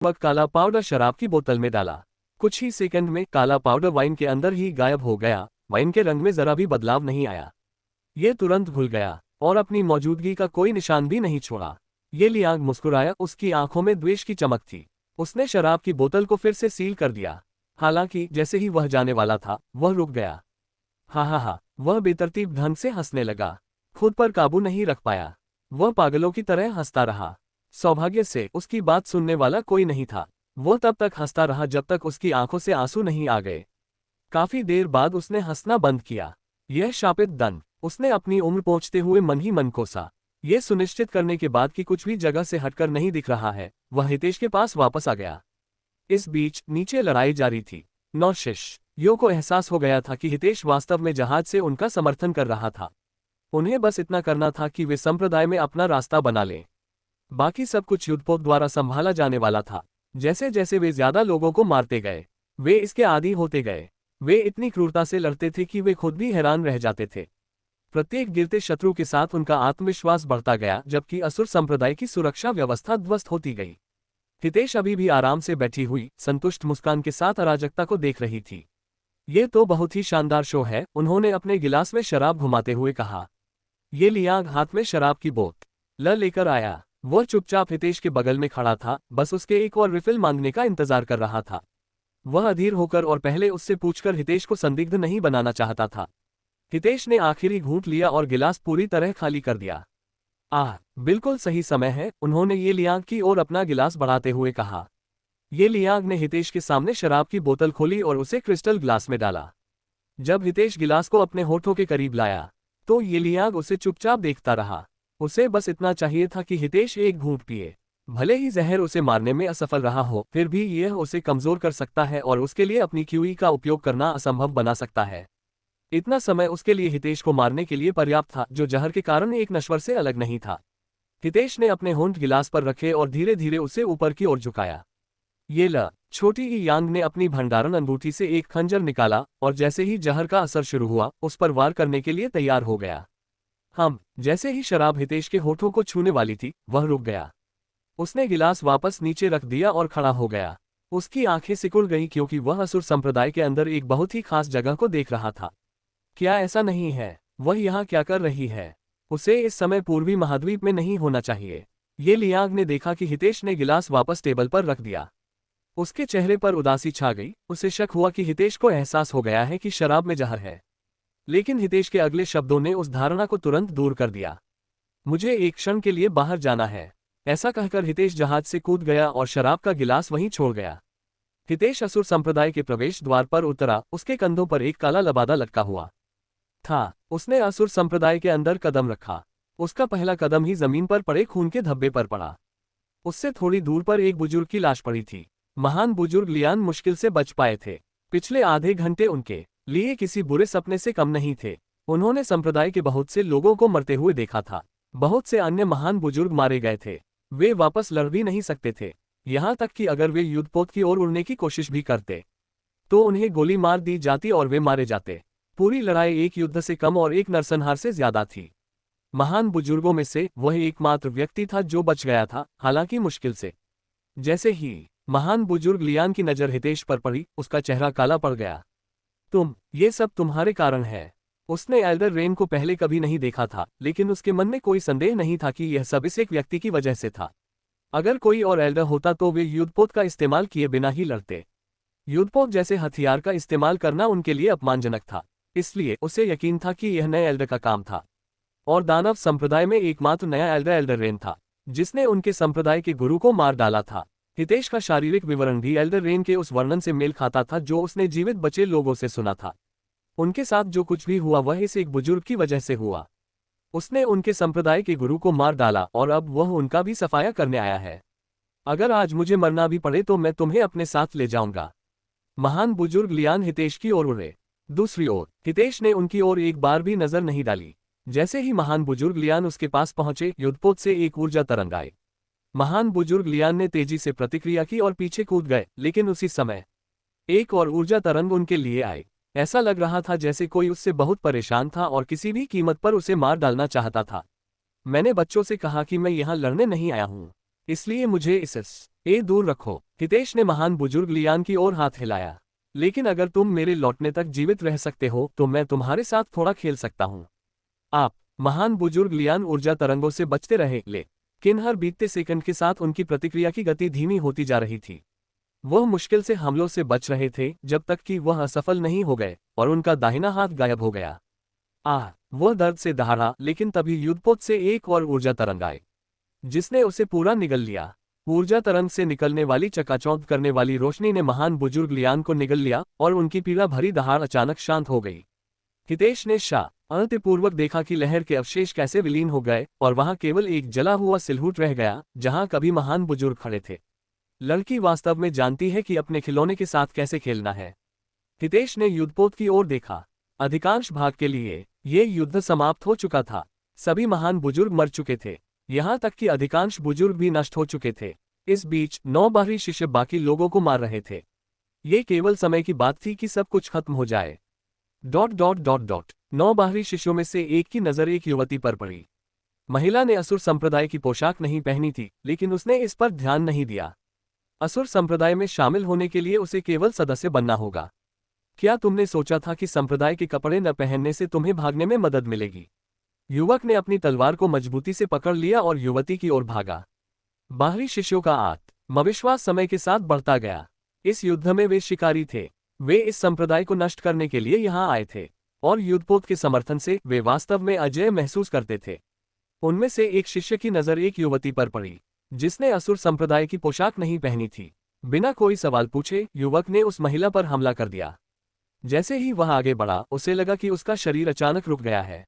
वक्त काला पाउडर शराब की बोतल में डाला। कुछ ही सेकंड में काला पाउडर वाइन के अंदर ही गायब हो गया। वाइन के रंग में जरा भी बदलाव नहीं आया। ये तुरंत भूल गया और अपनी मौजूदगी का कोई निशान भी नहीं छोड़ा। ये लियांग मुस्कुराया, उसकी आंखों में द्वेष की चमक थी। उसने शराब की बोतल को फिर से सील कर दिया। हालांकि जैसे ही वह जाने वाला था, वह रुक गया। हा, वह बेतरतीब ढंग से हंसने लगा। खुद पर काबू नहीं रख पाया। वह पागलों की तरह हंसता रहा। सौभाग्य से उसकी बात सुनने वाला कोई नहीं था। वो तब तक हंसता रहा जब तक उसकी आंखों से आंसू नहीं आ गए। काफी देर बाद उसने हंसना बंद किया। यह शापित दंड, उसने अपनी उम्र पहुंचते हुए मन ही मन कोसा। ये सुनिश्चित करने के बाद कि कुछ भी जगह से हटकर नहीं दिख रहा है, वह हितेश के पास वापस आ गया। इस बीच नीचे लड़ाई जारी थी। नौशिश यो को एहसास हो गया था कि हितेश वास्तव में जहाज से उनका समर्थन कर रहा था। उन्हें बस इतना करना था कि वे संप्रदाय में अपना रास्ता बना लें। बाकी सब कुछ युद्धपोत द्वारा संभाला जाने वाला था। जैसे जैसे वे ज्यादा लोगों को मारते गए, वे इसके आदी होते गए। वे इतनी क्रूरता से लड़ते थे कि वे खुद भी हैरान रह जाते थे। प्रत्येक गिरते शत्रु के साथ उनका आत्मविश्वास बढ़ता गया, जबकि असुर संप्रदाय की सुरक्षा व्यवस्था ध्वस्त होती गई। हितेश अभी भी आराम से बैठी हुई संतुष्ट मुस्कान के साथ अराजकता को देख रही थी। ये तो बहुत ही शानदार शो है, उन्होंने अपने गिलास में शराब घुमाते हुए कहा। ये लियांग हाथ में शराब की बोतल लेकर आया। वह चुपचाप हितेश के बगल में खड़ा था, बस उसके एक और रिफिल मांगने का इंतजार कर रहा था। वह अधीर होकर और पहले उससे पूछकर हितेश को संदिग्ध नहीं बनाना चाहता था। हितेश ने आखिरी घूंट लिया और गिलास पूरी तरह खाली कर दिया। बिल्कुल सही समय है, उन्होंने ये लियांग की ओर अपना गिलास बढ़ाते हुए कहा। ये लियांग ने हितेश के सामने शराब की बोतल खोली और उसे क्रिस्टल ग्लास में डाला। जब हितेश गिलास को अपने होठों के करीब लाया, तो ये लियांग उसे चुपचाप देखता रहा। उसे बस इतना चाहिए था कि हितेश एक घूंट पिए। भले ही जहर उसे मारने में असफल रहा हो, फिर भी यह उसे कमजोर कर सकता है और उसके लिए अपनी क्यूई का उपयोग करना असंभव बना सकता है। इतना समय उसके लिए हितेश को मारने के लिए पर्याप्त था, जो जहर के कारण एक नश्वर से अलग नहीं था। हितेश ने अपने होंठ गिलास पर रखे और धीरे धीरे उसे ऊपर की ओर झुकाया। ये ल छोटी ही यांग ने अपनी भंडारण अंगूठी से एक खंजर निकाला और जैसे ही जहर का असर शुरू हुआ, उस पर वार करने के लिए तैयार हो गया। जैसे ही शराब हितेश के होठों को छूने वाली थी, वह रुक गया। उसने गिलास वापस नीचे रख दिया और खड़ा हो गया। उसकी आंखें सिकुड़ गईं क्योंकि वह असुर संप्रदाय के अंदर एक बहुत ही खास जगह को देख रहा था। क्या ऐसा नहीं है? वह यहाँ क्या कर रही है? उसे इस समय पूर्वी महाद्वीप में नहीं होना चाहिए। ये लियांग ने देखा कि हितेश ने गिलास वापस टेबल पर रख दिया। उसके चेहरे पर उदासी छा गई। उसे शक हुआ कि हितेश को एहसास हो गया है कि शराब में जहर है। लेकिन हितेश के अगले शब्दों ने उस धारणा को तुरंत दूर कर दिया। मुझे एक क्षण के लिए बाहर जाना है। ऐसा कहकर हितेश जहाज से कूद गया और शराब का गिलास वहीं छोड़ गया। हितेश असुर संप्रदाय के प्रवेश द्वार पर उतरा। उसके कंधों पर एक काला लबादा लटका हुआ था। उसने असुर संप्रदाय के अंदर कदम रखा। उसका पहला कदम ही जमीन पर पड़े खून के धब्बे पर पड़ा। उससे थोड़ी दूर पर एक बुजुर्ग की लाश पड़ी थी। महान बुजुर्ग लियान मुश्किल से बच पाए थे। पिछले आधे घंटे उनके लिए किसी बुरे सपने से कम नहीं थे। उन्होंने संप्रदाय के बहुत से लोगों को मरते हुए देखा था। बहुत से अन्य महान बुजुर्ग मारे गए थे। वे वापस लड़ भी नहीं सकते थे। यहाँ तक कि अगर वे युद्धपोत की ओर उड़ने की कोशिश भी करते, तो उन्हें गोली मार दी जाती और वे मारे जाते। पूरी लड़ाई एक युद्ध से कम और एक नरसंहार से ज्यादा थी। महान बुजुर्गों में से वह एकमात्र व्यक्ति था जो बच गया था, हालांकि मुश्किल से। जैसे ही महान बुजुर्ग लियान की नजर हितेश पर पड़ी, उसका चेहरा काला पड़ गया। ये सब तुम्हारे कारण है। उसने एल्डर रेन को पहले कभी नहीं देखा था, लेकिन उसके मन में कोई संदेह नहीं था कि यह सब इस एक व्यक्ति की वजह से था। अगर कोई और एल्डर होता तो वे युद्धपोत का इस्तेमाल किए बिना ही लड़ते। युद्धपोत जैसे हथियार का इस्तेमाल करना उनके लिए अपमानजनक था, इसलिए उसे यकीन था कि यह नए एल्डर का काम था। और दानव संप्रदाय में एकमात्र नया एल्डर एल्डर रेन था, जिसने उनके संप्रदाय के गुरु को मार डाला था। हितेश का शारीरिक विवरण भी एल्डर रेन के उस वर्णन से मेल खाता था जो उसने जीवित बचे लोगों से सुना था। उनके साथ जो कुछ भी हुआ वह इस एक बुजुर्ग की वजह से हुआ। उसने उनके संप्रदाय के गुरु को मार डाला और अब वह उनका भी सफाया करने आया है। अगर आज मुझे मरना भी पड़े तो मैं तुम्हें अपने साथ ले जाऊंगा। महान बुजुर्ग लियान हितेश की ओर उड़े। दूसरी ओर हितेश ने उनकी ओर एक बार भी नजर नहीं डाली। जैसे ही महान बुजुर्ग लियान उसके पास पहुंचे, युद्धपोत से एक ऊर्जा तरंग आए। महान बुजुर्ग लियान ने तेजी से प्रतिक्रिया की और पीछे कूद गए, लेकिन उसी समय एक और ऊर्जा तरंग उनके लिए आई। ऐसा लग रहा था जैसे कोई उससे बहुत परेशान था और किसी भी कीमत पर उसे मार डालना चाहता था। मैंने बच्चों से कहा कि मैं यहाँ लड़ने नहीं आया हूँ, इसलिए मुझे इससे दूर रखो। हितेश ने महान बुजुर्ग लियान की ओर हाथ हिलाया। लेकिन अगर तुम मेरे लौटने तक जीवित रह सकते हो तो मैं तुम्हारे साथ थोड़ा खेल सकता हूँ। आप महान बुजुर्ग लियान ऊर्जा तरंगों से बचते रहे, लेकिन हर बीतते सेकंड के साथ उनकी प्रतिक्रिया की गति धीमी होती जा रही थी। वह मुश्किल से हमलों से बच रहे थे जब तक कि वह असफल नहीं हो गए और उनका दाहिना हाथ गायब हो गया। वह दर्द से दहाड़ा, लेकिन तभी युद्धपोत से एक और ऊर्जा तरंग आई, जिसने उसे पूरा निगल लिया। ऊर्जा तरंग से निकलने वाली चकाचौंध करने वाली रोशनी ने महान बुजुर्ग लियान को निगल लिया और उनकी पीड़ा भरी दहाड़ अचानक शांत हो गई। हितेश ने शांतिपूर्वक देखा कि लहर के अवशेष कैसे विलीन हो गए और वहां केवल एक जला हुआ सिलहूट रह गया जहां कभी महान बुजुर्ग खड़े थे। लड़की वास्तव में जानती है कि अपने खिलौने के साथ कैसे खेलना है। हितेश ने युद्धपोत की ओर देखा। अधिकांश भाग के लिए ये युद्ध समाप्त हो चुका था। सभी महान बुजुर्ग मर चुके थे, यहाँ तक कि अधिकांश बुजुर्ग भी नष्ट हो चुके थे। इस बीच 9 बाहरी शिष्य बाकी लोगों को मार रहे थे। ये केवल समय की बात थी कि सब कुछ खत्म हो जाए। ... 9 बाहरी शिष्यों में से एक की नजर एक युवती पर पड़ी। महिला ने असुर संप्रदाय की पोशाक नहीं पहनी थी, लेकिन उसने इस पर ध्यान नहीं दिया। असुर संप्रदाय में शामिल होने के लिए उसे केवल सदस्य बनना होगा। क्या तुमने सोचा था कि संप्रदाय के कपड़े न पहनने से तुम्हें भागने में मदद मिलेगी? युवक ने अपनी तलवार को मजबूती से पकड़ लिया और युवती की ओर भागा। बाहरी शिष्यों का आत्मविश्वास समय के साथ बढ़ता गया। इस युद्ध में वे शिकारी थे। वे इस संप्रदाय को नष्ट करने के लिए यहाँ आए थे और युद्धपोत के समर्थन से वे वास्तव में अजय महसूस करते थे। उनमें से एक शिष्य की नजर एक युवती पर पड़ी जिसने असुर संप्रदाय की पोशाक नहीं पहनी थी। बिना कोई सवाल पूछे युवक ने उस महिला पर हमला कर दिया। जैसे ही वह आगे बढ़ा, उसे लगा कि उसका शरीर अचानक रुक गया है।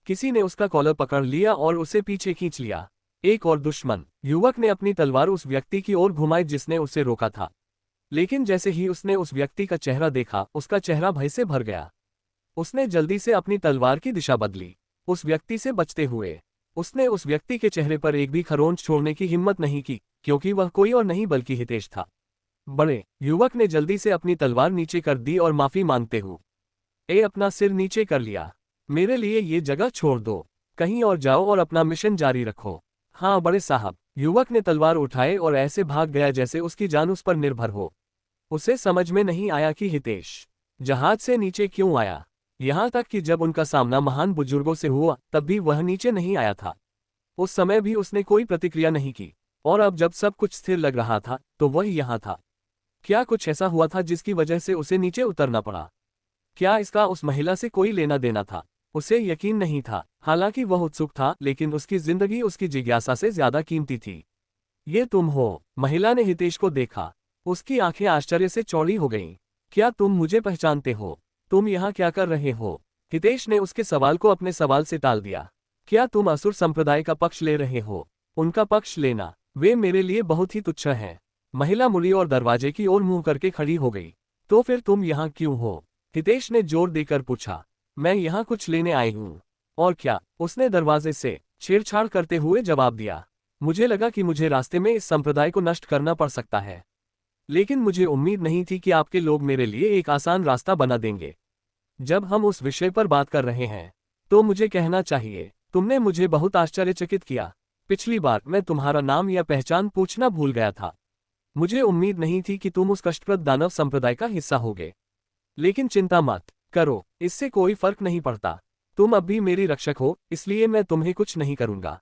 किसी ने उसका कॉलर पकड़ लिया और उसे पीछे खींच लिया। एक और दुश्मन। युवक ने अपनी तलवार उस व्यक्ति की ओर घुमाई जिसने उसे रोका था, लेकिन जैसे ही उसने उस व्यक्ति का चेहरा देखा, उसका चेहरा भय से भर गया। उसने जल्दी से अपनी तलवार की दिशा बदली, उस व्यक्ति से बचते हुए। उसने उस व्यक्ति के चेहरे पर एक भी खरोंच छोड़ने की हिम्मत नहीं की, क्योंकि वह कोई और नहीं बल्कि हितेश था। बड़े युवक ने जल्दी से अपनी तलवार नीचे कर दी और माफी मांगते हुए अपना सिर नीचे कर लिया। मेरे लिए ये जगह छोड़ दो, कहीं और जाओ और अपना मिशन जारी रखो। हाँ बड़े साहब। युवक ने तलवार उठाए और ऐसे भाग गया जैसे उसकी जान उस पर निर्भर हो। उसे समझ में नहीं आया कि हितेश जहाज से नीचे क्यों आया। यहाँ तक कि जब उनका सामना महान बुजुर्गों से हुआ तब भी वह नीचे नहीं आया था। उस समय भी उसने कोई प्रतिक्रिया नहीं की, और अब जब सब कुछ स्थिर लग रहा था तो वह यहाँ था। क्या कुछ ऐसा हुआ था जिसकी वजह से उसे नीचे उतरना पड़ा? क्या इसका उस महिला से कोई लेना देना था? उसे यकीन नहीं था। हालांकि वह उत्सुक था, लेकिन उसकी जिंदगी उसकी जिज्ञासा से ज्यादा कीमती थी। ये तुम हो? महिला ने हितेश को देखा। उसकी आंखें आश्चर्य से चौड़ी हो गईं। क्या तुम मुझे पहचानते हो? तुम यहाँ क्या कर रहे हो? हितेश ने उसके सवाल को अपने सवाल से टाल दिया। क्या तुम असुर संप्रदाय का पक्ष ले रहे हो? उनका पक्ष लेना, वे मेरे लिए बहुत ही तुच्छ हैं। महिला मुड़ी और दरवाजे की ओर मुंह करके खड़ी हो गई। तो फिर तुम यहाँ क्यों हो? हितेश ने जोर देकर पूछा। मैं यहाँ कुछ लेने आई हूँ। और क्या? उसने दरवाजे से छेड़छाड़ करते हुए जवाब दिया। मुझे लगा कि मुझे रास्ते में इस संप्रदाय को नष्ट करना पड़ सकता है, लेकिन मुझे उम्मीद नहीं थी कि आपके लोग मेरे लिए एक आसान रास्ता बना देंगे। जब हम उस विषय पर बात कर रहे हैं तो मुझे कहना चाहिए, तुमने मुझे बहुत आश्चर्यचकित किया। पिछली बार मैं तुम्हारा नाम या पहचान पूछना भूल गया था। मुझे उम्मीद नहीं थी कि तुम उस कष्टप्रद दानव संप्रदाय का हिस्सा होगे। लेकिन चिंता मत करो, इससे कोई फर्क नहीं पड़ता। तुम अब भी मेरी रक्षक हो, इसलिए मैं तुम्हें कुछ नहीं करूंगा।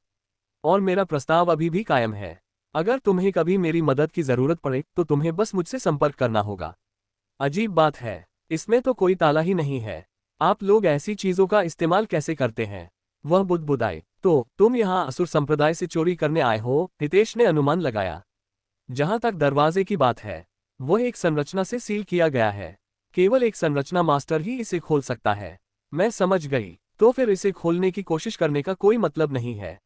और मेरा प्रस्ताव अभी भी कायम है। अगर तुम्हें कभी मेरी मदद की जरूरत पड़े तो तुम्हें बस मुझसे संपर्क करना होगा। अजीब बात है, इसमें तो कोई ताला ही नहीं है। आप लोग ऐसी चीजों का इस्तेमाल कैसे करते हैं? वह बुदबुदाए। तो तुम यहाँ असुर संप्रदाय से चोरी करने आए हो? हितेश ने अनुमान लगाया। जहां तक दरवाजे की बात है, वह एक संरचना से सील किया गया है। केवल एक संरचना मास्टर ही इसे खोल सकता है। मैं समझ गई। तो फिर इसे खोलने की कोशिश करने का कोई मतलब नहीं है।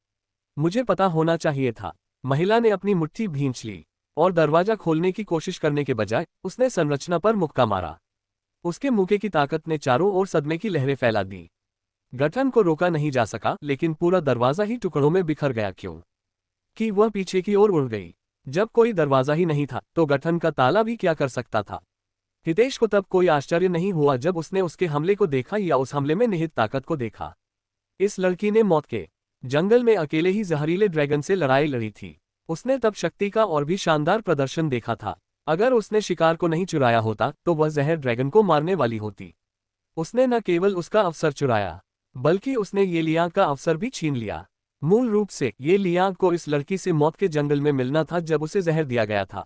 मुझे पता होना चाहिए था। महिला ने अपनी मुट्ठी भींच ली और दरवाजा खोलने की कोशिश करने के बजाय उसने संरचना पर मुक्का मारा। उसके मुक्के की ताकत ने चारों ओर सदमे की लहरें फैला दी। गठन को रोका नहीं जा सका, लेकिन पूरा दरवाजा ही टुकड़ों में बिखर गया। क्यों कि वह पीछे की ओर उड़ गई। जब कोई दरवाजा ही नहीं था तो गठन का ताला भी क्या कर सकता था? हितेश को तब कोई आश्चर्य नहीं हुआ जब उसने उसके हमले को देखा या उस हमले में निहित ताकत को देखा। इस लड़की ने मौत के जंगल में अकेले ही जहरीले ड्रैगन से लड़ाई लड़ी थी। उसने तब शक्ति का और भी शानदार प्रदर्शन देखा था। अगर उसने शिकार को नहीं चुराया होता तो वह जहर ड्रैगन को मारने वाली होती। उसने न केवल उसका अवसर चुराया, बल्कि उसने ये लियांग का अवसर भी छीन लिया। मूल रूप से ये लियांग को इस लड़की से मौत के जंगल में मिलना था जब उसे जहर दिया गया था।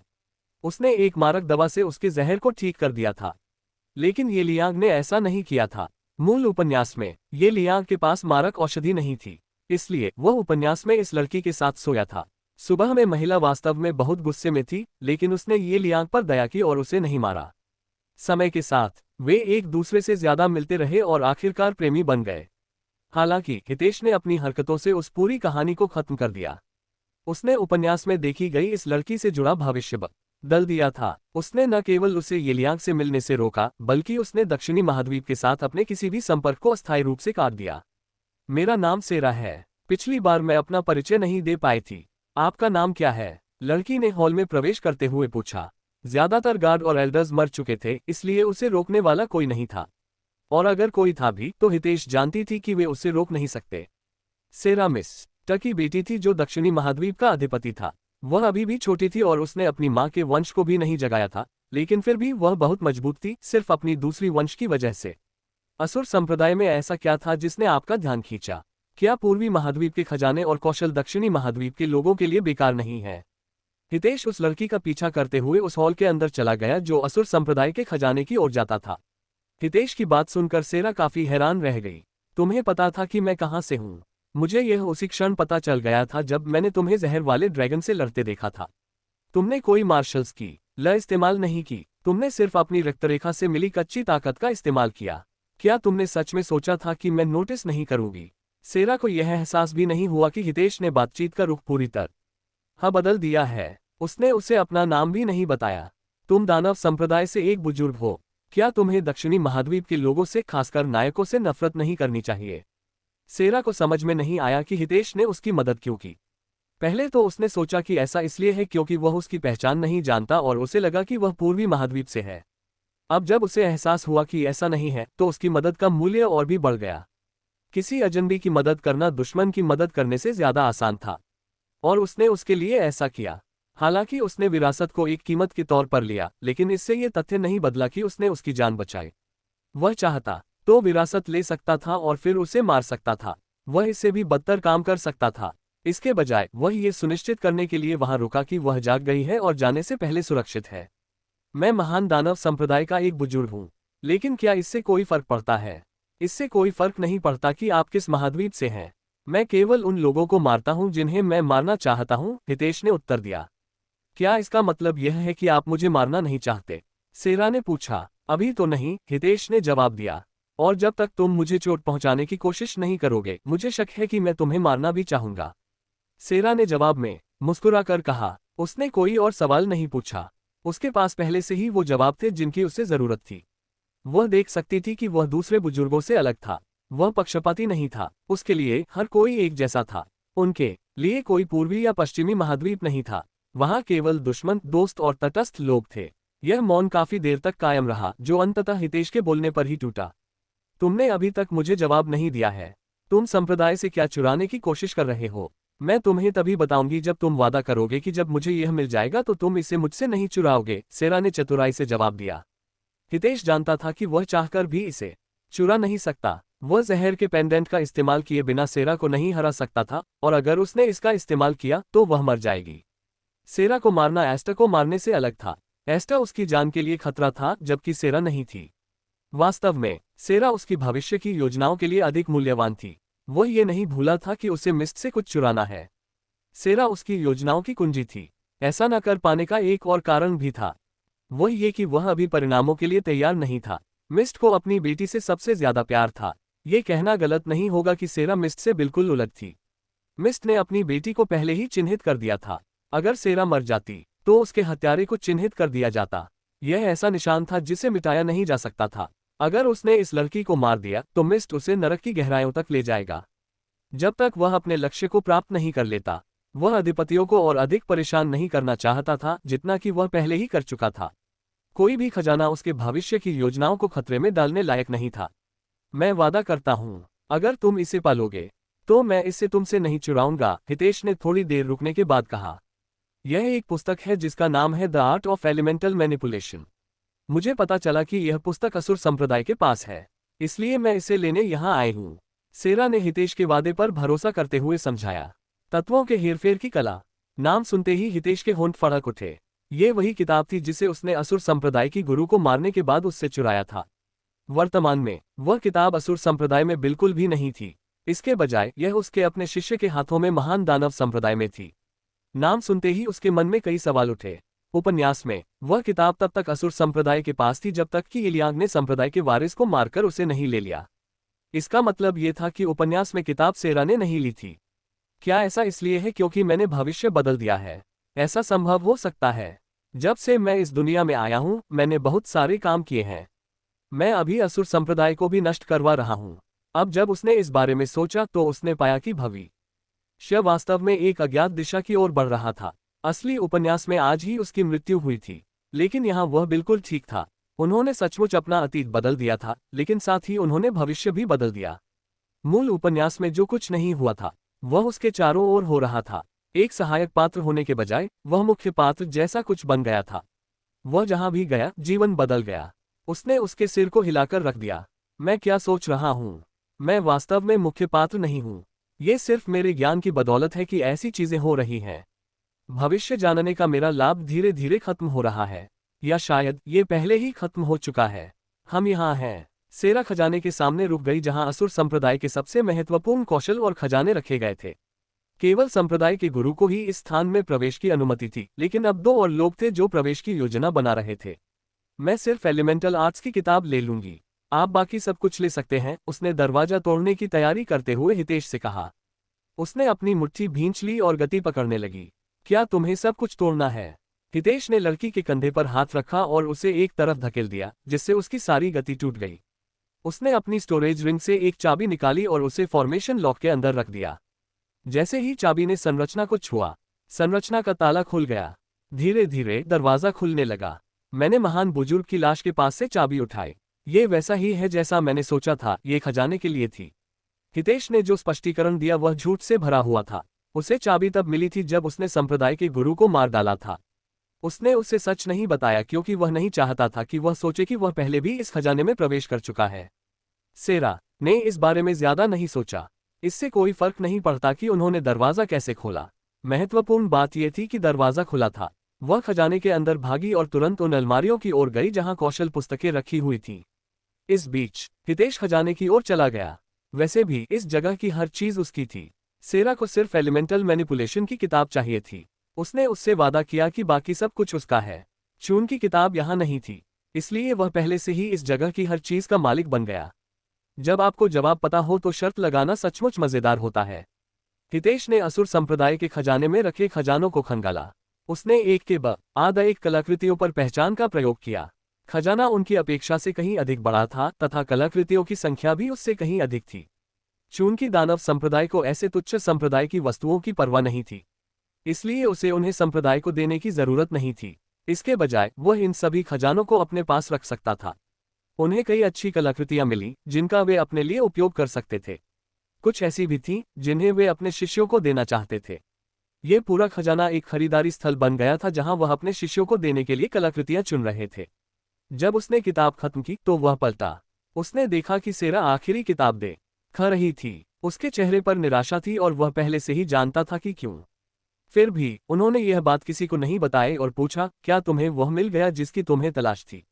उसने एक मारक दवा से उसके जहर को ठीक कर दिया था, लेकिन ये लियांग ने ऐसा नहीं किया था। मूल उपन्यास में ये लियांग के पास मारक औषधि नहीं थी, इसलिए वह उपन्यास में इस लड़की के साथ सोया था। सुबह में महिला वास्तव में बहुत गुस्से में थी, लेकिन उसने ये लियांग पर दया की और उसे नहीं मारा। समय के साथ वे एक दूसरे से ज्यादा मिलते रहे और आखिरकार प्रेमी बन गए। हालांकि हितेश ने अपनी हरकतों से उस पूरी कहानी को खत्म कर दिया। उसने उपन्यास में देखी गई इस लड़की से जुड़ा भविष्य बदल दिया था। उसने न केवल उसे येलियांग से मिलने से रोका, बल्कि उसने दक्षिणी महाद्वीप के साथ अपने किसी भी संपर्क को अस्थायी रूप से काट दिया। मेरा नाम सेरा है। पिछली बार मैं अपना परिचय नहीं दे पाई थी। आपका नाम क्या है? लड़की ने हॉल में प्रवेश करते हुए पूछा। ज्यादातर गार्ड और एल्डर्स मर चुके थे, इसलिए उसे रोकने वाला कोई नहीं था, और अगर कोई था भी तो हितेश जानती थी कि वे उसे रोक नहीं सकते। सेरा मिस ट की बेटी थी जो दक्षिणी महाद्वीप का अधिपति था। वह अभी भी छोटी थी और उसने अपनी मां के वंश को भी नहीं जगाया था, लेकिन फिर भी वह बहुत मजबूत थी, सिर्फ अपनी दूसरी वंश की वजह से। असुर संप्रदाय में ऐसा क्या था जिसने आपका ध्यान खींचा? क्या पूर्वी महाद्वीप के खजाने और कौशल दक्षिणी महाद्वीप के लोगों के लिए बेकार नहीं है? हितेश उस लड़की का पीछा करते हुए उस हॉल के अंदर चला गया जो असुर संप्रदाय के खजाने की ओर जाता था। हितेश की बात सुनकर सेरा काफी हैरान रह गई। तुम्हें पता था कि मैं कहां से हूं? मुझे यह उसी क्षण पता चल गया था जब मैंने तुम्हें जहर वाले ड्रैगन से लड़ते देखा था। तुमने कोई मार्शल्स की इस्तेमाल नहीं की, तुमने सिर्फ अपनी रक्तरेखा से मिली कच्ची ताकत का इस्तेमाल किया। क्या तुमने सच में सोचा था कि मैं नोटिस नहीं करूंगी? सेरा को यह एहसास भी नहीं हुआ कि हितेश ने बातचीत का रुख पूरी तरह बदल दिया है। उसने उसे अपना नाम भी नहीं बताया। तुम दानव संप्रदाय से एक बुजुर्ग हो। क्या तुम्हें दक्षिणी महाद्वीप के लोगों से, खासकर नायकों से, नफरत नहीं करनी चाहिए? सेरा को समझ में नहीं आया कि हितेश ने उसकी मदद क्यों की। पहले तो उसने सोचा कि ऐसा इसलिए है क्योंकि वह उसकी पहचान नहीं जानता और उसे लगा कि वह पूर्वी महाद्वीप से है। अब जब उसे एहसास हुआ कि ऐसा नहीं है तो उसकी मदद का मूल्य और भी बढ़ गया। किसी अजनबी की मदद करना दुश्मन की मदद करने से ज्यादा आसान था, और उसने उसके लिए ऐसा किया। हालांकि उसने विरासत को एक कीमत के तौर पर लिया, लेकिन इससे यह तथ्य नहीं बदला कि उसने उसकी जान बचाई। वह चाहता तो विरासत ले सकता था और फिर उसे मार सकता था। वह इससे भी बदतर काम कर सकता था। इसके बजाय वह ये सुनिश्चित करने के लिए वहां रुका कि वह जाग गई है और जाने से पहले सुरक्षित है। मैं महान दानव संप्रदाय का एक बुजुर्ग हूं, लेकिन क्या इससे कोई फर्क पड़ता है? इससे कोई फर्क नहीं पड़ता कि आप किस महाद्वीप से हैं। मैं केवल उन लोगों को मारता हूं जिन्हें मैं मारना चाहता हूं, हितेश ने उत्तर दिया। क्या इसका मतलब यह है कि आप मुझे मारना नहीं चाहते? सेरा ने पूछा। अभी तो नहीं, हितेश ने जवाब दिया, और जब तक तुम मुझे चोट पहुंचाने की कोशिश नहीं करोगे मुझे शक है कि मैं तुम्हें मारना भी चाहूंगा। सेरा ने जवाब में मुस्कुराकर कहा। उसने कोई और सवाल नहीं पूछा। उसके पास पहले से ही वो जवाब थे जिनकी उसे जरूरत थी। वह देख सकती थी कि वह दूसरे बुजुर्गों से अलग था। वह पक्षपाती नहीं था। उसके लिए हर कोई एक जैसा था। उनके लिए कोई पूर्वी या पश्चिमी महाद्वीप नहीं था। वहां केवल दुश्मन, दोस्त और तटस्थ लोग थे। यह मौन काफी देर तक कायम रहा, जो अंततः हितेश के बोलने पर ही टूटा। तुमने अभी तक मुझे जवाब नहीं दिया है। तुम संप्रदाय से क्या चुराने की कोशिश कर रहे हो? मैं तुम्हें तभी बताऊंगी जब तुम वादा करोगे कि जब मुझे यह मिल जाएगा तो तुम इसे मुझसे नहीं चुराओगे, सेरा ने चतुराई से जवाब दिया। हितेश जानता था कि वह चाहकर भी इसे चुरा नहीं सकता। वह जहर के पेंडेंट का इस्तेमाल किए बिना सेरा को नहीं हरा सकता था, और अगर उसने इसका इस्तेमाल किया तो वह मर जाएगी। सेरा को मारना एस्टर को मारने से अलग था। एस्टर उसकी जान के लिए खतरा था, जबकि सेरा नहीं थी। वास्तव में सेरा उसकी भविष्य की योजनाओं के लिए अधिक मूल्यवान थी। वह ये नहीं भूला था कि उसे मिस्ट से कुछ चुराना है। सेरा उसकी योजनाओं की कुंजी थी। ऐसा न कर पाने का एक और कारण भी था, वह ये कि वह अभी परिणामों के लिए तैयार नहीं था। मिस्ट को अपनी बेटी से सबसे ज्यादा प्यार था। ये कहना गलत नहीं होगा कि सेरा मिस्ट से बिल्कुल उलट थी। मिस्ट ने अपनी बेटी को पहले ही चिन्हित कर दिया था। अगर सेरा मर जाती तो उसके हत्यारे को चिन्हित कर दिया जाता। यह ऐसा निशान था जिसे मिटाया नहीं जा सकता था। अगर उसने इस लड़की को मार दिया तो मिस्ट उसे नरक की गहराइयों तक ले जाएगा। जब तक वह अपने लक्ष्य को प्राप्त नहीं कर लेता, वह अधिपतियों को और अधिक परेशान नहीं करना चाहता था जितना कि वह पहले ही कर चुका था। कोई भी खजाना उसके भविष्य की योजनाओं को खतरे में डालने लायक नहीं था। मैं वादा करता हूं, अगर तुम इसे पालोगे तो मैं इसे तुमसे नहीं चुराऊंगा, हितेश ने थोड़ी देर रुकने के बाद कहा। यह एक पुस्तक है जिसका नाम है the art of elemental manipulation. मुझे पता चला कि यह पुस्तक असुर संप्रदाय के पास है, इसलिए मैं इसे लेने यहाँ आई हूँ। सेरा ने हितेश के वादे पर भरोसा करते हुए समझाया। तत्वों के हेरफेर की कला। नाम सुनते ही हितेश के होंठ फड़क उठे। ये वही किताब थी जिसे उसने असुर संप्रदाय की गुरु को मारने के बाद उससे चुराया था। वर्तमान में वह किताब असुर संप्रदाय में बिल्कुल भी नहीं थी। इसके बजाय यह उसके अपने शिष्य के हाथों में महान दानव संप्रदाय में थी। नाम सुनते ही उसके मन में कई सवाल उठे। उपन्यास में वह किताब तब तक असुर संप्रदाय के पास थी जब तक कि इलियांग ने संप्रदाय के वारिस को मारकर उसे नहीं ले लिया। इसका मतलब ये था कि उपन्यास में किताब सेरा ने नहीं ली थी। क्या ऐसा इसलिए है क्योंकि मैंने भविष्य बदल दिया है? ऐसा संभव हो सकता है। जब से मैं इस दुनिया में आया हूं मैंने बहुत सारे काम किए हैं। मैं अभी असुर संप्रदाय को भी नष्ट करवा रहा हूं। अब जब उसने इस बारे में सोचा तो उसने पाया कि भविष्य वास्तव में एक अज्ञात दिशा की ओर बढ़ रहा था। असली उपन्यास में आज ही उसकी मृत्यु हुई थी, लेकिन यहाँ वह बिल्कुल ठीक था। उन्होंने सचमुच अपना अतीत बदल दिया था, लेकिन साथ ही उन्होंने भविष्य भी बदल दिया। मूल उपन्यास में जो कुछ नहीं हुआ था वह उसके चारों ओर हो रहा था। एक सहायक पात्र होने के बजाय वह मुख्य पात्र जैसा कुछ बन गया था। वह जहां भी गया जीवन बदल गया। उसने उसके सिर को हिलाकर रख दिया। मैं क्या सोच रहा हूँ? मैं वास्तव में मुख्य पात्र नहीं हूँ। ये सिर्फ मेरे ज्ञान की बदौलत है कि ऐसी चीजें हो रही हैं। भविष्य जानने का मेरा लाभ धीरे धीरे खत्म हो रहा है, या शायद ये पहले ही खत्म हो चुका है। हम यहाँ हैं। सेरा खजाने के सामने रुक गई जहाँ असुर संप्रदाय के सबसे महत्वपूर्ण कौशल और खजाने रखे गए थे। केवल संप्रदाय के गुरु को ही इस स्थान में प्रवेश की अनुमति थी, लेकिन अब 2 और लोग थे जो प्रवेश की योजना बना रहे थे। मैं सिर्फ एलिमेंटल आर्ट्स की किताब ले लूंगी, आप बाकी सब कुछ ले सकते हैं, उसने दरवाजा तोड़ने की तैयारी करते हुए हितेश से कहा। उसने अपनी मुट्ठी भींच ली और गति पकड़ने लगी। क्या तुम्हें सब कुछ तोड़ना है? हितेश ने लड़की के कंधे पर हाथ रखा और उसे एक तरफ धकेल दिया, जिससे उसकी सारी गति टूट गई। उसने अपनी स्टोरेज रिंग से एक चाबी निकाली और उसे फॉर्मेशन लॉक के अंदर रख दिया। जैसे ही चाबी ने संरचना को छुआ, संरचना का ताला खुल गया। धीरे धीरे दरवाजा खुलने लगा। मैंने महान बुजुर्ग की लाश के पास से चाबी उठाई। ये वैसा ही है जैसा मैंने सोचा था, ये खजाने के लिए थी। हितेश ने जो स्पष्टीकरण दिया वह झूठ से भरा हुआ था। उसे चाबी तब मिली थी जब उसने संप्रदाय के गुरु को मार डाला था। उसने उसे सच नहीं बताया क्योंकि वह नहीं चाहता था कि वह सोचे कि वह पहले भी इस खजाने में प्रवेश कर चुका है। सेरा ने इस बारे में ज्यादा नहीं सोचा। इससे कोई फर्क नहीं पड़ता कि उन्होंने दरवाजा कैसे खोला। महत्वपूर्ण बात यह थी कि दरवाजा खुला था। वह खजाने के अंदर भागी और तुरंत उन अलमारियों की ओर गई जहां कौशल पुस्तकें रखी हुई थीं। इस बीच हितेश खजाने की ओर चला गया। वैसे भी इस जगह की हर चीज उसकी थी। सेरा को सिर्फ एलिमेंटल मैनिपुलेशन की किताब चाहिए थी। उसने उससे वादा किया कि बाकी सब कुछ उसका है। चून की किताब यहाँ नहीं थी, इसलिए वह पहले से ही इस जगह की हर चीज का मालिक बन गया। जब आपको जवाब पता हो तो शर्त लगाना सचमुच मजेदार होता है। हितेश ने असुर संप्रदाय के खजाने में रखे खजानों को खंगाला। उसने एक के बाद एक कलाकृतियों पर पहचान का प्रयोग किया। खजाना उनकी अपेक्षा से कहीं अधिक बड़ा था तथा कलाकृतियों की संख्या भी उससे कहीं अधिक थी। चून की दानव संप्रदाय को ऐसे तुच्छ संप्रदाय की वस्तुओं की परवाह नहीं थी, इसलिए उसे उन्हें संप्रदाय को देने की जरूरत नहीं थी। इसके बजाय वह इन सभी खजानों को अपने पास रख सकता था। उन्हें कई अच्छी कलाकृतियां मिली जिनका वे अपने लिए उपयोग कर सकते थे। कुछ ऐसी भी थीं जिन्हें वे अपने शिष्यों को देना चाहते थे। ये पूरा खजाना एक खरीदारी स्थल बन गया था जहां वह अपने शिष्यों को देने के लिए कलाकृतियां चुन रहे थे। जब उसने किताब खत्म की तो वह पलटा। उसने देखा कि सेरा आखिरी किताब दे खा रही थी। उसके चेहरे पर निराशा थी और वह पहले से ही जानता था कि क्यों। फिर भी उन्होंने यह बात किसी को नहीं बताई और पूछा, क्या तुम्हें वह मिल गया जिसकी तुम्हें तलाश थी?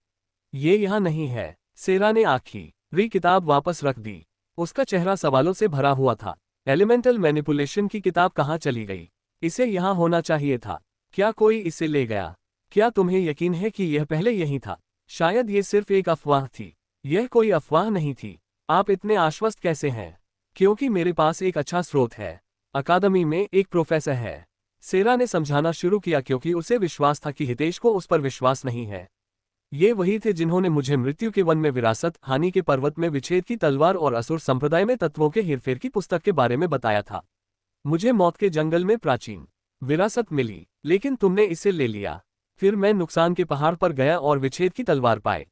ये यहाँ नहीं है। सेरा ने आखिरी किताब वापस रख दी। उसका चेहरा सवालों से भरा हुआ था। एलिमेंटल मैनिपुलेशन की किताब कहाँ चली गई? इसे यहाँ होना चाहिए था। क्या कोई इसे ले गया? क्या तुम्हें यकीन है कि यह पहले यही था? शायद ये सिर्फ एक अफवाह थी। यह कोई अफवाह नहीं थी। आप इतने आश्वस्त कैसे हैं? क्योंकि मेरे पास एक अच्छा स्रोत है। अकादमी में एक प्रोफेसर है। सेरा ने समझाना शुरू किया क्योंकि उसे विश्वास था कि हितेश को उस पर विश्वास नहीं है। ये वही थे जिन्होंने मुझे मृत्यु के वन में विरासत, हानि के पर्वत में विच्छेद की तलवार और असुर संप्रदाय में तत्वों के हेरफेर की पुस्तक के बारे में बताया था। मुझे मौत के जंगल में प्राचीन विरासत मिली, लेकिन तुमने इसे ले लिया। फिर मैं नुकसान के पहाड़ पर गया और विच्छेद की तलवार पाए,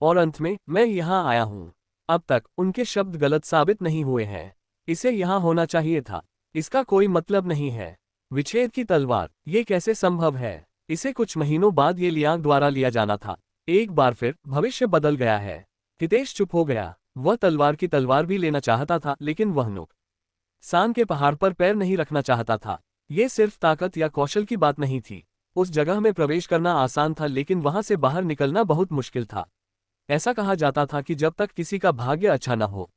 और अंत में मैं यहाँ आया हूँ। अब तक उनके शब्द गलत साबित नहीं हुए हैं। इसे यहाँ होना चाहिए था। इसका कोई मतलब नहीं है। विच्छेद की तलवार, ये कैसे संभव है? इसे कुछ महीनों बाद ये लियांग द्वारा लिया जाना था। एक बार फिर भविष्य बदल गया है। हितेश चुप हो गया। वह तलवार की तलवार भी लेना चाहता था, लेकिन वह नुकसान के पहाड़ पर पैर नहीं रखना चाहता था। ये सिर्फ ताकत या कौशल की बात नहीं थी। उस जगह में प्रवेश करना आसान था, लेकिन वहां से बाहर निकलना बहुत मुश्किल था। ऐसा कहा जाता था कि जब तक किसी का भाग्य अच्छा न हो,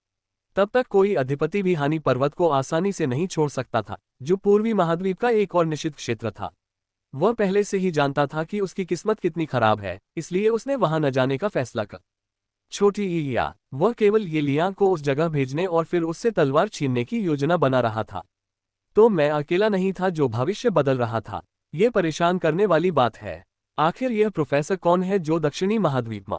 तब तक कोई अधिपति भी हानि पर्वत को आसानी से नहीं छोड़ सकता था, जो पूर्वी महाद्वीप का एक और निषिद्ध क्षेत्र था। वह पहले से ही जानता था कि उसकी किस्मत कितनी खराब है, इसलिए उसने वहां न जाने का फैसला कर छोटी ईया, वह केवल ये लियांग को उस जगह भेजने और फिर उससे तलवार छीनने की योजना बना रहा था। तो मैं अकेला नहीं था जो भविष्य बदल रहा था। ये परेशान करने वाली बात है। आखिर यह प्रोफेसर कौन है जो दक्षिणी महाद्वीप में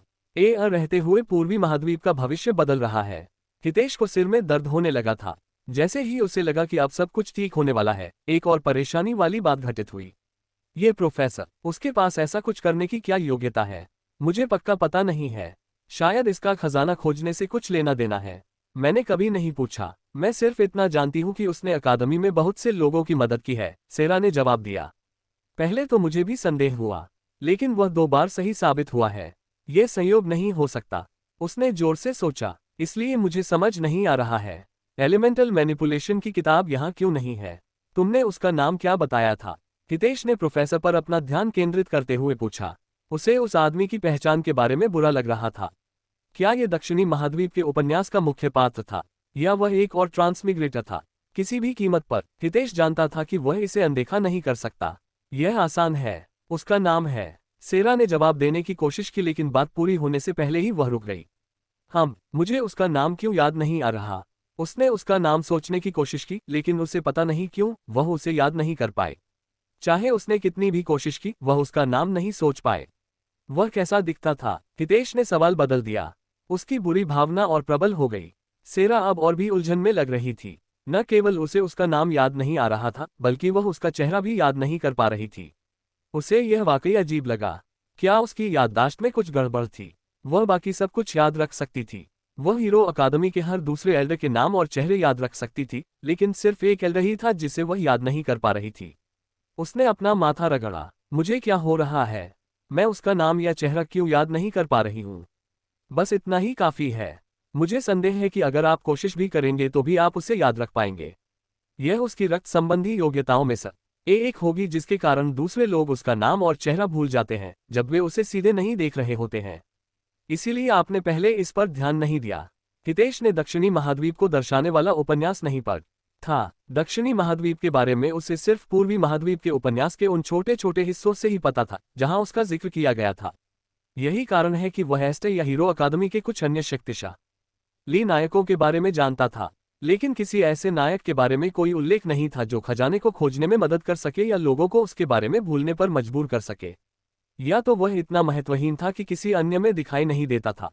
रहते हुए पूर्वी महाद्वीप का भविष्य बदल रहा है? हितेश को सिर में दर्द होने लगा था। जैसे ही उसे लगा कि अब सब कुछ ठीक होने वाला है, एक और परेशानी वाली बात घटित हुई। ये प्रोफेसर, उसके पास ऐसा कुछ करने की क्या योग्यता है? मुझे पक्का पता नहीं है। शायद इसका खजाना खोजने से कुछ लेना देना है। मैंने कभी नहीं पूछा। मैं सिर्फ इतना जानती हूँ कि उसने अकादमी में बहुत से लोगों की मदद की है, सेरा ने जवाब दिया। पहले तो मुझे भी संदेह हुआ, लेकिन वह 2 बार सही साबित हुआ है। यह संयोग नहीं हो सकता। उसने जोर से सोचा, इसलिए मुझे समझ नहीं आ रहा है। एलिमेंटल मैनिपुलेशन की किताब यहाँ क्यों नहीं है? तुमने उसका नाम क्या बताया था? हितेश ने प्रोफेसर पर अपना ध्यान केंद्रित करते हुए पूछा। उसे उस आदमी की पहचान के बारे में बुरा लग रहा था। क्या यह दक्षिणी महाद्वीप के उपन्यास का मुख्य पात्र था, या वह एक और ट्रांसमिग्रेटर था? किसी भी कीमत पर हितेश जानता था कि वह इसे अनदेखा नहीं कर सकता। यह आसान है। उसका नाम है। सेरा ने जवाब देने की कोशिश की, लेकिन बात पूरी होने से पहले ही वह रुक गई। मुझे उसका नाम क्यों याद नहीं आ रहा? उसने उसका नाम सोचने की कोशिश की, लेकिन उसे पता नहीं क्यों वह उसे याद नहीं कर पाए। चाहे उसने कितनी भी कोशिश की, वह उसका नाम नहीं सोच पाए। वह कैसा दिखता था? हितेश ने सवाल बदल दिया। उसकी बुरी भावना और प्रबल हो गई। सेरा अब और भी उलझन में लग रही थी। न केवल उसे उसका नाम याद नहीं आ रहा था, बल्कि वह उसका चेहरा भी याद नहीं कर पा रही थी। उसे यह वाकई अजीब लगा। क्या उसकी याददाश्त में कुछ गड़बड़ थी? वह बाकी सब कुछ याद रख सकती थी। वह हीरो अकादमी के हर दूसरे एल्डर के नाम और चेहरे याद रख सकती थी, लेकिन सिर्फ एक एल्डर ही था जिसे वह याद नहीं कर पा रही थी। उसने अपना माथा रगड़ा। मुझे क्या हो रहा है? मैं उसका नाम या चेहरा क्यों याद नहीं कर पा रही हूँ? बस इतना ही काफी है। मुझे संदेह है कि अगर आप कोशिश भी करेंगे तो भी आप उसे याद रख पाएंगे। यह उसकी रक्त संबंधी योग्यताओं में से एक होगी, जिसके कारण दूसरे लोग उसका नाम और चेहरा भूल जाते हैं जब वे उसे सीधे नहीं देख रहे होते हैं। इसीलिए आपने पहले इस पर ध्यान नहीं दिया। हितेश ने दक्षिणी महाद्वीप को दर्शाने वाला उपन्यास नहीं पढ़ा था। दक्षिणी महाद्वीप के बारे में उसे सिर्फ पूर्वी महाद्वीप के उपन्यास के उन छोटे छोटे हिस्सों से ही पता था जहां उसका जिक्र किया गया था। यही कारण है कि वह एस्टे या हीरो अकादमी के कुछ अन्य शक्तिशाली नायकों के बारे में जानता था, लेकिन किसी ऐसे नायक के बारे में कोई उल्लेख नहीं था जो खजाने को खोजने में मदद कर सके या लोगों को उसके बारे में भूलने पर मजबूर कर सके। या तो वह इतना महत्वहीन था कि किसी अन्य में दिखाई नहीं देता था,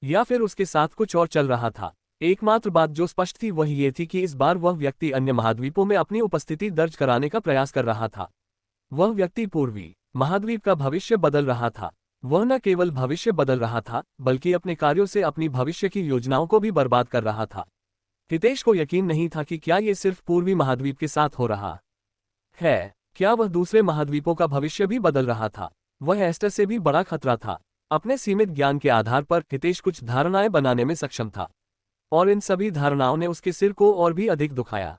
या फिर उसके साथ कुछ और चल रहा था। एकमात्र बात जो स्पष्ट थी वह ये थी कि इस बार वह व्यक्ति अन्य महाद्वीपों में अपनी उपस्थिति दर्ज कराने का प्रयास कर रहा था। वह व्यक्ति पूर्वी महाद्वीप का भविष्य बदल रहा था। वह न केवल भविष्य बदल रहा था, बल्कि अपने कार्यों से अपनी भविष्य की योजनाओं को भी बर्बाद कर रहा था। हितेश को यकीन नहीं था कि क्या ये सिर्फ पूर्वी महाद्वीप के साथ हो रहा है। क्या वह दूसरे महाद्वीपों का भविष्य भी बदल रहा था? वह एस्टर से भी बड़ा खतरा था। अपने सीमित ज्ञान के आधार पर हितेश कुछ धारणाएं बनाने में सक्षम था, और इन सभी धारणाओं ने उसके सिर को और भी अधिक दुखाया।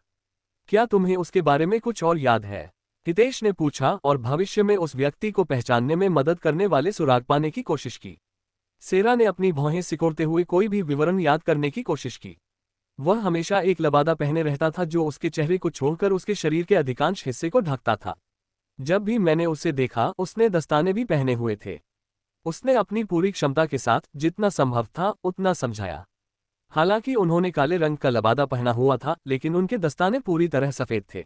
क्या तुम्हें उसके बारे में कुछ और याद है? हितेश ने पूछा, और भविष्य में उस व्यक्ति को पहचानने में मदद करने वाले सुराग पाने की कोशिश की। सेरा ने अपनी भौहें सिकोड़ते हुए कोई भी विवरण याद करने की कोशिश की। वह हमेशा एक लबादा पहने रहता था जो उसके चेहरे को छोड़कर उसके शरीर के अधिकांश हिस्से को ढकता था। जब भी मैंने उसे देखा, उसने दस्ताने भी पहने हुए थे। उसने अपनी पूरी क्षमता के साथ जितना संभव था उतना समझाया। हालांकि उन्होंने काले रंग का लबादा पहना हुआ था, लेकिन उनके दस्ताने पूरी तरह सफेद थे।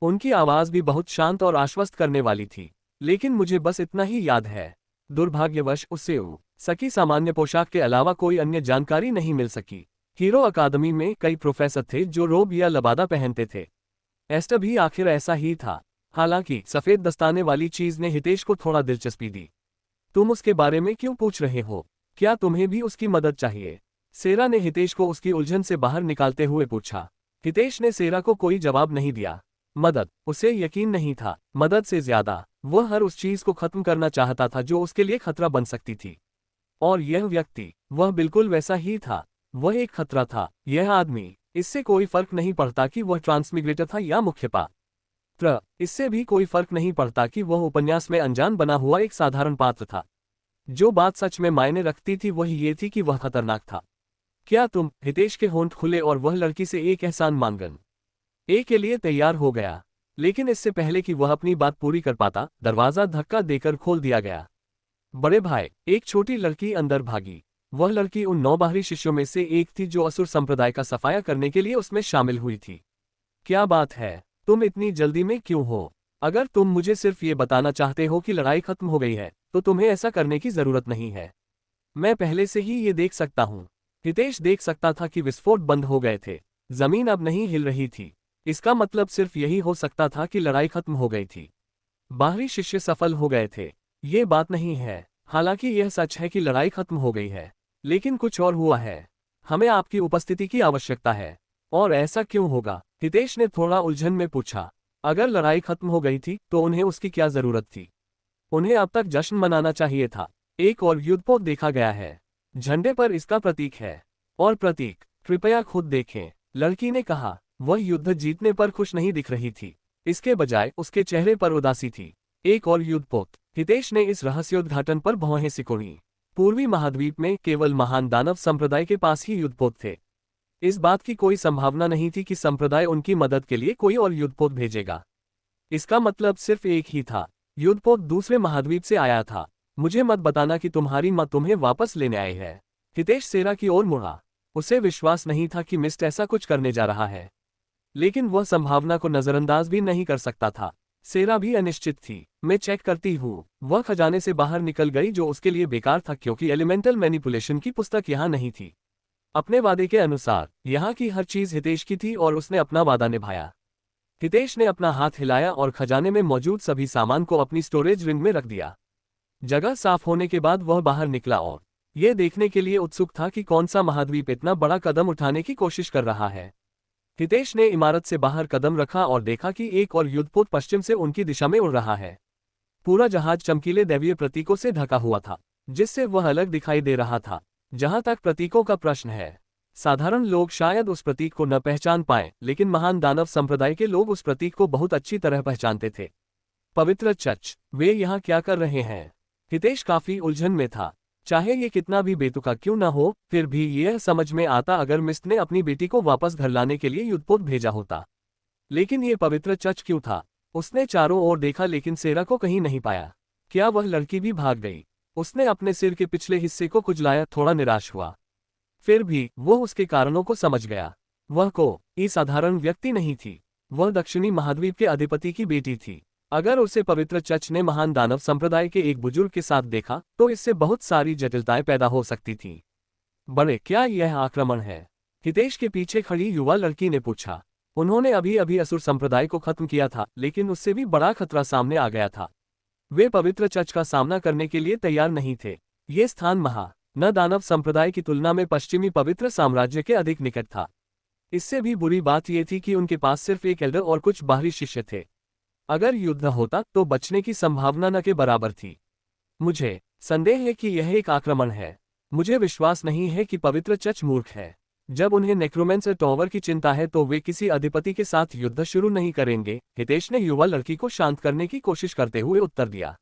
उनकी आवाज भी बहुत शांत और आश्वस्त करने वाली थी। लेकिन मुझे बस इतना ही याद है। दुर्भाग्यवश उससे सकी सामान्य पोशाक के अलावा कोई अन्य जानकारी नहीं मिल सकी। हीरो अकादमी में कई प्रोफेसर थे जो रोब या लबादा पहनते थे। एस्टर भी आखिर ऐसा ही था। हालांकि सफेद दस्ताने वाली चीज ने हितेश को थोड़ा दिलचस्पी दी। तुम उसके बारे में क्यों पूछ रहे हो? क्या तुम्हें भी उसकी मदद चाहिए? सेरा ने हितेश को उसकी उलझन से बाहर निकालते हुए पूछा। हितेश ने सेरा को कोई जवाब नहीं दिया। मदद, उसे यकीन नहीं था। मदद से ज्यादा वह हर उस चीज को खत्म करना चाहता था जो उसके लिए खतरा बन सकती थी। और यह व्यक्ति, वह बिल्कुल वैसा ही था। वह एक खतरा था। यह आदमी, इससे कोई फर्क नहीं पड़ता कि वह ट्रांसमिग्रेटर था या मुख्य पात्र। इससे भी कोई फर्क नहीं पड़ता कि वह उपन्यास में अनजान बना हुआ एक साधारण पात्र था। जो बात सच में मायने रखती थी वह ये थी कि वह खतरनाक था। क्या तुम? हितेश के होंठ खुले और वह लड़की से एक एहसान मांगने के लिए तैयार हो गया। लेकिन इससे पहले कि वह अपनी बात पूरी कर पाता, दरवाजा धक्का देकर खोल दिया गया। बड़े भाई, एक छोटी लड़की अंदर भागी। वह लड़की उन 9 बाहरी शिष्यों में से एक थी जो असुर संप्रदाय का सफाया करने के लिए उसमें शामिल हुई थी। क्या बात है? तुम इतनी जल्दी में क्यों हो? अगर तुम मुझे सिर्फ ये बताना चाहते हो कि लड़ाई खत्म हो गई है, तो तुम्हें ऐसा करने की जरूरत नहीं है। मैं पहले से ही ये देख सकता हूँ। हितेश देख सकता था कि विस्फोट बंद हो गए थे। जमीन अब नहीं हिल रही थी। इसका मतलब सिर्फ यही हो सकता था कि लड़ाई खत्म हो गई थी। बाहरी शिष्य सफल हो गए थे। ये बात नहीं है। हालांकि यह सच है कि लड़ाई खत्म हो गई है, लेकिन कुछ और हुआ है। हमें आपकी उपस्थिति की आवश्यकता है। और ऐसा क्यों होगा? हितेश ने थोड़ा उलझन में पूछा। अगर लड़ाई खत्म हो गई थी तो उन्हें उसकी क्या जरूरत थी? उन्हें अब तक जश्न मनाना चाहिए था। एक और युद्धपोत देखा गया है। झंडे पर इसका प्रतीक है। और प्रतीक, कृपया खुद देखें, लड़की ने कहा। वह युद्ध जीतने पर खुश नहीं दिख रही थी। इसके बजाय उसके चेहरे पर उदासी थी। एक और युद्धपोत। हितेश ने इस रहस्योद्घाटन पर भौहें सिकोड़ी। पूर्वी महाद्वीप में केवल महान दानव संप्रदाय के पास ही युद्धपोत थे। इस बात की कोई संभावना नहीं थी कि संप्रदाय उनकी मदद के लिए कोई और युद्धपोत भेजेगा। इसका मतलब सिर्फ एक ही था, युद्धपोत दूसरे महाद्वीप से आया था। मुझे मत बताना कि तुम्हारी मां तुम्हें वापस लेने आई है। हितेश सेरा की ओर मुड़ा। उसे विश्वास नहीं था कि मिस्ट ऐसा कुछ करने जा रहा है, लेकिन वह संभावना को नजरअंदाज भी नहीं कर सकता था। सेरा भी अनिश्चित थी। मैं चेक करती हूँ। वह खजाने से बाहर निकल गई, जो उसके लिए बेकार था क्योंकि एलिमेंटल मैनिपुलेशन की पुस्तक यहाँ नहीं थी। अपने वादे के अनुसार यहाँ की हर चीज हितेश की थी और उसने अपना वादा निभाया। हितेश ने अपना हाथ हिलाया और खजाने में मौजूद सभी सामान को अपनी स्टोरेज रिंग में रख दिया। जगह साफ होने के बाद वह बाहर निकला और यह देखने के लिए उत्सुक था कि कौन सा महाद्वीप इतना बड़ा कदम उठाने की कोशिश कर रहा है। हितेश ने इमारत से बाहर कदम रखा और देखा कि एक और युद्धपोत पश्चिम से उनकी दिशा में उड़ रहा है। पूरा जहाज चमकीले दैवीय प्रतीकों से ढका हुआ था, जिससे वह अलग दिखाई दे रहा था। जहां तक प्रतीकों का प्रश्न है, साधारण लोग शायद उस प्रतीक को न पहचान पाए, लेकिन महान दानव संप्रदाय के लोग उस प्रतीक को बहुत अच्छी तरह पहचानते थे। पवित्र चर्च, वे यहाँ क्या कर रहे हैं? हितेश काफी उलझन में था। चाहे ये कितना भी बेतुका क्यों न हो, फिर भी यह समझ में आता अगर मिस्ट ने अपनी बेटी को वापस घर लाने के लिए युद्धपोत भेजा होता। लेकिन ये पवित्र चर्च क्यों था? उसने चारों ओर देखा लेकिन सेरा को कहीं नहीं पाया। क्या वह लड़की भी भाग गई? उसने अपने सिर के पिछले हिस्से को खुजलाया, थोड़ा निराश हुआ। फिर भी वो उसके कारणों को समझ गया। वह कोई साधारण व्यक्ति नहीं थी। वह दक्षिणी महाद्वीप के अधिपति की बेटी थी। अगर उसे पवित्र चर्च ने महान दानव संप्रदाय के एक बुजुर्ग के साथ देखा तो इससे बहुत सारी जटिलताएं पैदा हो सकती थीं। बड़े, क्या यह आक्रमण है? हितेश के पीछे खड़ी युवा लड़की ने पूछा। उन्होंने अभी अभी असुर संप्रदाय को खत्म किया था, लेकिन उससे भी बड़ा खतरा सामने आ गया था। वे पवित्र चर्च का सामना करने के लिए तैयार नहीं थे। ये स्थान न दानव संप्रदाय की तुलना में पश्चिमी पवित्र साम्राज्य के अधिक निकट था। इससे भी बुरी बात यह थी कि उनके पास सिर्फ एक एल्डर और कुछ बाहरी शिष्य थे। अगर युद्ध होता तो बचने की संभावना न के बराबर थी। मुझे संदेह है कि यह एक आक्रमण है। मुझे विश्वास नहीं है कि पवित्र चर्च मूर्ख है। जब उन्हें नेक्रोमेंसर टॉवर की चिंता है तो वे किसी अधिपति के साथ युद्ध शुरू नहीं करेंगे। हितेश ने युवा लड़की को शांत करने की कोशिश करते हुए उत्तर दिया।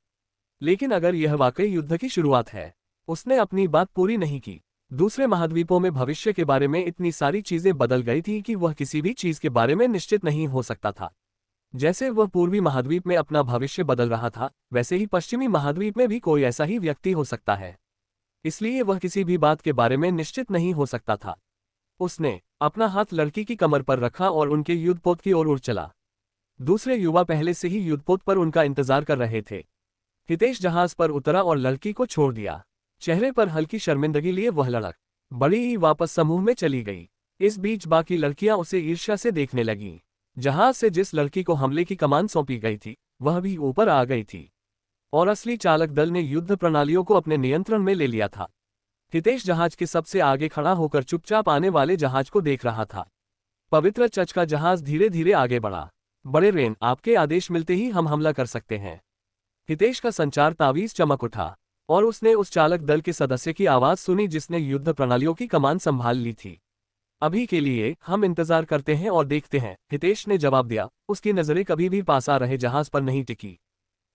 लेकिन अगर यह वाकई युद्ध की शुरुआत है। उसने अपनी बात पूरी नहीं की। दूसरे महाद्वीपों में भविष्य के बारे में इतनी सारी चीजें बदल गई थी कि वह किसी भी चीज के बारे में निश्चित नहीं हो सकता था। जैसे वह पूर्वी महाद्वीप में अपना भविष्य बदल रहा था, वैसे ही पश्चिमी महाद्वीप में भी कोई ऐसा ही व्यक्ति हो सकता है। इसलिए वह किसी भी बात के बारे में निश्चित नहीं हो सकता था। उसने अपना हाथ लड़की की कमर पर रखा और उनके युद्धपोत की ओर उड़ चला। दूसरे युवा पहले से ही युद्धपोत पर उनका इंतजार कर रहे थे। हितेश जहाज पर उतरा और लड़की को छोड़ दिया। चेहरे पर हल्की शर्मिंदगी लिए वह लड़क बड़ी ही वापस समूह में चली गई। इस बीच बाकी लड़कियां उसे ईर्ष्या से देखने लगीं। जहाज से जिस लड़की को हमले की कमान सौंपी गई थी, वह भी ऊपर आ गई थी और असली चालक दल ने युद्ध प्रणालियों को अपने नियंत्रण में ले लिया था। हितेश जहाज के सबसे आगे खड़ा होकर चुपचाप आने वाले जहाज को देख रहा था। पवित्र चर्च का जहाज धीरे धीरे आगे बढ़ा। बड़े रेन, आपके आदेश मिलते ही हम हमला कर सकते हैं। हितेश का संचार तावीज चमक उठा और उसने उस चालक दल के सदस्य की आवाज सुनी जिसने युद्ध प्रणालियों की कमान संभाल ली थी। अभी के लिए हम इंतजार करते हैं और देखते हैं, हितेश ने जवाब दिया। उसकी नजरें कभी भी पास आ रहे जहाज पर नहीं टिकी।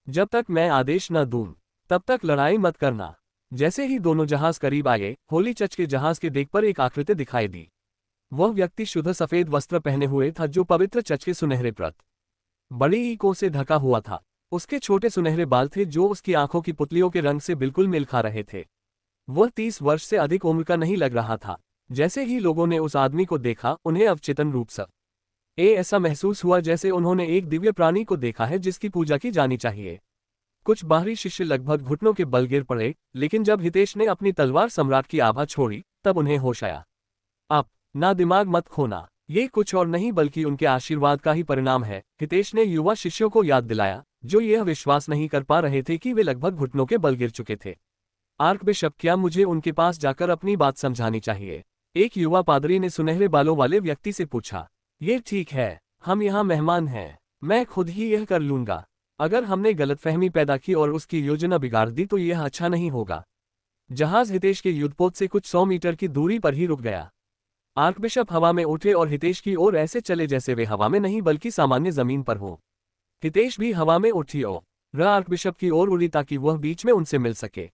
जब तक मैं आदेश न दूं, तब तक लड़ाई मत करना। जैसे ही दोनों जहाज करीब आए, होली चर्च के जहाज के डेक पर एक आकृति दिखाई दी। वह व्यक्ति शुद्ध सफेद वस्त्र पहने हुए था जो पवित्र चर्च के सुनहरे प्रत बड़ी ईंटों से ढका हुआ था। उसके छोटे सुनहरे बाल थे जो उसकी आंखों की पुतलियों के रंग से बिल्कुल मेल खा रहे थे। वह 30 वर्ष से अधिक उम्र का नहीं लग रहा था। जैसे ही लोगों ने उस आदमी को देखा, उन्हें अवचेतन रूप से ऐसा महसूस हुआ जैसे उन्होंने एक दिव्य प्राणी को देखा है जिसकी पूजा की जानी चाहिए। कुछ बाहरी शिष्य लगभग घुटनों के बल गिर पड़े, लेकिन जब हितेश ने अपनी तलवार सम्राट की आभा छोड़ी, तब उन्हें होश आया। आप ना दिमाग मत खोना, ये कुछ और नहीं बल्कि उनके आशीर्वाद का ही परिणाम है, हितेश ने युवा शिष्यों को याद दिलाया, जो यह विश्वास नहीं कर पा रहे थे कि वे लगभग घुटनों के बल गिर चुके थे। आर्कबिशप, क्या मुझे उनके पास जाकर अपनी बात समझानी चाहिए? एक युवा पादरी ने सुनहरे बालों वाले व्यक्ति से पूछा। ये ठीक है, हम यहाँ मेहमान हैं, मैं खुद ही यह कर लूंगा। अगर हमने गलतफहमी पैदा की और उसकी योजना बिगाड़ दी तो यह अच्छा नहीं होगा। जहाज हितेश के युद्धपोत से कुछ 100 मीटर की दूरी पर ही रुक गया। आर्कबिशप हवा में उठे और हितेश की ओर ऐसे चले जैसे वे हवा में नहीं बल्कि सामान्य जमीन पर हो। हितेश भी हवा में उठी और आर्कबिशप की ओर उड़ी ताकि वह बीच में उनसे मिल सके।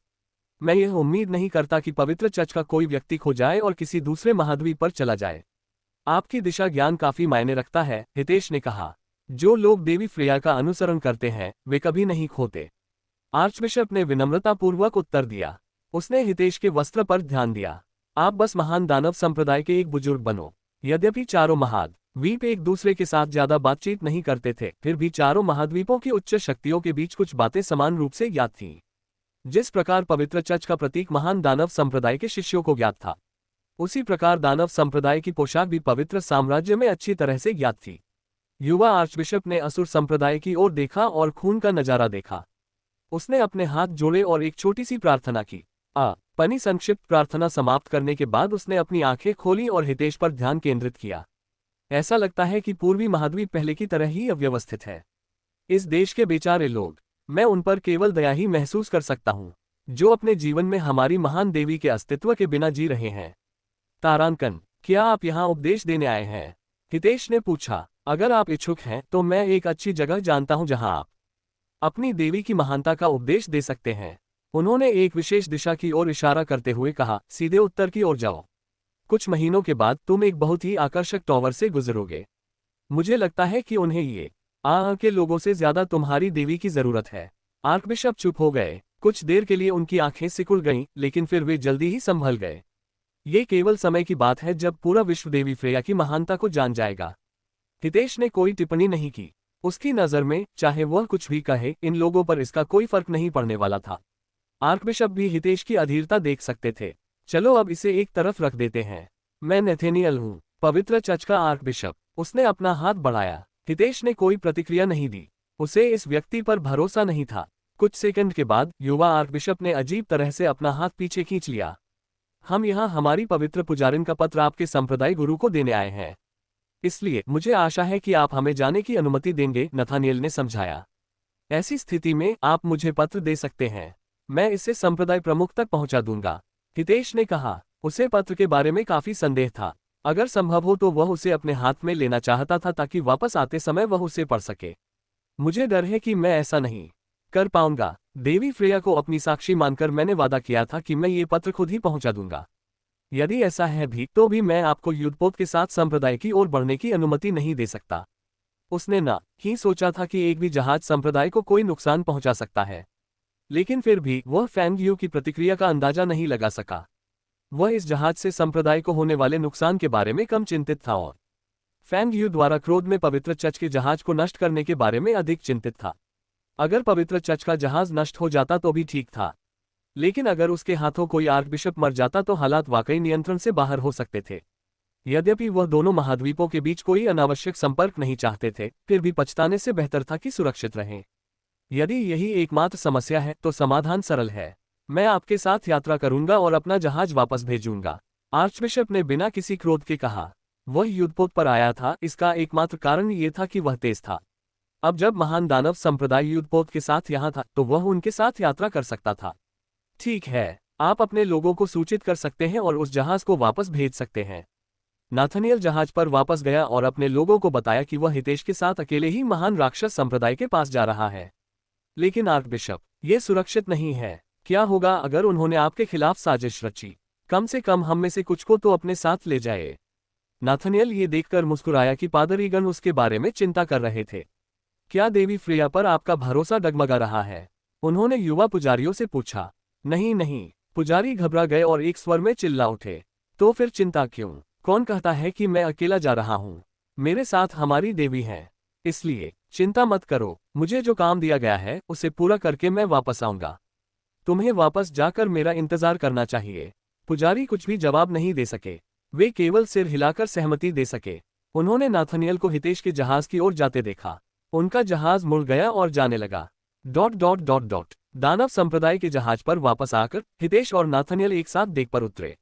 मैं यह उम्मीद नहीं करता कि पवित्र चर्च का कोई व्यक्ति खो जाए और किसी दूसरे महाद्वीप पर चला जाए। आपकी दिशा ज्ञान काफी मायने रखता है, हितेश ने कहा। जो लोग देवी फ्रेया का अनुसरण करते हैं वे कभी नहीं खोते। आर्चबिशप ने विनम्रतापूर्वक उत्तर दिया। उसने हितेश के वस्त्र पर ध्यान दिया। आप बस महान दानव संप्रदाय के एक बुजुर्ग बनो। यद्यपि चारों महाद्वीप एक दूसरे के साथ ज्यादा बातचीत नहीं करते थे, फिर भी चारों महाद्वीपों की उच्च शक्तियों के बीच कुछ बातें समान रूप से ज्ञात थीं। जिस प्रकार पवित्र चर्च का प्रतीक महान दानव संप्रदाय के शिष्यों को ज्ञात था, उसी प्रकार दानव संप्रदाय की पोशाक भी पवित्र साम्राज्य में अच्छी तरह से ज्ञात थी। युवा आर्चबिशप ने असुर संप्रदाय की ओर देखा और खून का नजारा देखा। उसने अपने हाथ जोड़े और एक छोटी सी प्रार्थना की। पनी संक्षिप्त प्रार्थना समाप्त करने के बाद उसने अपनी आंखें खोली और हितेश पर ध्यान केंद्रित किया। ऐसा लगता है कि पूर्वी महाद्वीप पहले की तरह ही अव्यवस्थित है। इस देश के बेचारे लोग, मैं उन पर केवल दया ही महसूस कर सकता हूँ, जो अपने जीवन में हमारी महान देवी के अस्तित्व के बिना जी रहे हैं। तारांकन, क्या आप यहाँ उपदेश देने आए हैं? हितेश ने पूछा। अगर आप इच्छुक हैं तो मैं एक अच्छी जगह जानता हूँ जहाँ आप अपनी देवी की महानता का उपदेश दे सकते हैं। उन्होंने एक विशेष दिशा की ओर इशारा करते हुए कहा, सीधे उत्तर की ओर जाओ। कुछ महीनों के बाद तुम एक बहुत ही आकर्षक टॉवर से गुजरोगे। मुझे लगता है कि उन्हें ये के लोगों से ज्यादा तुम्हारी देवी की जरूरत है। आर्कबिशप चुप हो गए। कुछ देर के लिए उनकी आंखें सिकुड़ गईं, लेकिन फिर वे जल्दी ही संभल गए। ये केवल समय की बात है जब पूरा विश्व देवी फ्रेया की महानता को जान जाएगा। हितेश ने कोई टिप्पणी नहीं की। उसकी नज़र में चाहे वह कुछ भी कहे, इन लोगों पर इसका कोई फर्क नहीं पड़ने वाला था। आर्कबिशप भी हितेश की अधीरता देख सकते थे। चलो अब इसे एक तरफ रख देते हैं। मैं नेथेनियल हूँ, पवित्र चर्च का आर्कबिशप। उसने अपना हाथ बढ़ाया। हितेश ने कोई प्रतिक्रिया नहीं दी। उसे इस व्यक्ति पर भरोसा नहीं था। कुछ सेकंड के बाद युवा आर्कबिशप ने अजीब तरह से अपना हाथ पीछे खींच लिया। हम यहाँ हमारी पवित्र पुजारिन का पत्र आपके संप्रदाय गुरु को देने आए हैं, इसलिए मुझे आशा है कि आप हमें जाने की अनुमति देंगे, नथानिएल ने समझाया। ऐसी स्थिति में आप मुझे पत्र दे सकते हैं, मैं इसे संप्रदाय प्रमुख तक पहुंचा दूंगा, हितेश ने कहा। उसे पत्र के बारे में काफी संदेह था। अगर संभव हो तो वह उसे अपने हाथ में लेना चाहता था ताकि वापस आते समय वह उसे पढ़ सके। मुझे डर है कि मैं ऐसा नहीं कर पाऊंगा। देवी फ्रेया को अपनी साक्षी मानकर मैंने वादा किया था कि मैं ये पत्र खुद ही पहुंचा दूंगा। यदि ऐसा है भी तो भी मैं आपको युद्धपोत के साथ संप्रदाय की ओर बढ़ने की अनुमति नहीं दे सकता। उसने ना ही सोचा था कि एक भी जहाज संप्रदाय को कोई नुकसान पहुंचा सकता है, लेकिन फिर भी वह फैंग यू की प्रतिक्रिया का अंदाजा नहीं लगा सका। वह इस जहाज से संप्रदाय को होने वाले नुकसान के बारे में कम चिंतित था और फैंग यू द्वारा क्रोध में पवित्र चर्च के जहाज को नष्ट करने के बारे में अधिक चिंतित था। अगर पवित्र चर्च का जहाज नष्ट हो जाता तो भी ठीक था, लेकिन अगर उसके हाथों कोई आर्कबिशप मर जाता तो हालात वाकई नियंत्रण से बाहर हो सकते थे। यद्यपि वह दोनों महाद्वीपों के बीच कोई अनावश्यक संपर्क नहीं चाहते थे, फिर भी पछताने से बेहतर था कि सुरक्षित रहें। यदि यही एकमात्र समस्या है तो समाधान सरल है। मैं आपके साथ यात्रा करूंगा और अपना जहाज वापस भेजूंगा, आर्चबिशप ने बिना किसी क्रोध के कहा। वह युद्धपोत पर आया था, इसका एकमात्र कारण ये था कि वह तेज था। अब जब महान दानव संप्रदाय युद्धपोत के साथ यहाँ था तो वह उनके साथ यात्रा कर सकता था। ठीक है, आप अपने लोगों को सूचित कर सकते हैं और उस जहाज को वापस भेज सकते हैं। नाथनियल जहाज पर वापस गया और अपने लोगों को बताया कि वह हितेश के साथ अकेले ही महान राक्षस संप्रदाय के पास जा रहा है। लेकिन आर्कबिशप, ये सुरक्षित नहीं है। क्या होगा अगर उन्होंने आपके खिलाफ साजिश रची? कम से कम हम में से कुछ को तो अपने साथ ले जाए। नाथनियल ये देखकर मुस्कुराया कि पादरीगण उसके बारे में चिंता कर रहे थे। क्या देवी फ्रेया पर आपका भरोसा डगमगा रहा है? उन्होंने युवा पुजारियों से पूछा। नहीं नहीं, पुजारी घबरा गए और एक स्वर में चिल्ला उठे। तो फिर चिंता क्यों? कौन कहता है कि मैं अकेला जा रहा हूं? मेरे साथ हमारी देवी है। इसलिए चिंता मत करो, मुझे जो काम दिया गया है उसे पूरा करके मैं वापस आऊंगा। तुम्हें वापस जाकर मेरा इंतजार करना चाहिए। पुजारी कुछ भी जवाब नहीं दे सके, वे केवल सिर हिलाकर सहमति दे सके। उन्होंने नाथनियल को हितेश के जहाज की ओर जाते देखा। उनका जहाज मुड़ गया और जाने लगा। दानव संप्रदाय के जहाज पर वापस आकर हितेश और नाथनियल एक साथ डेक पर उतरे।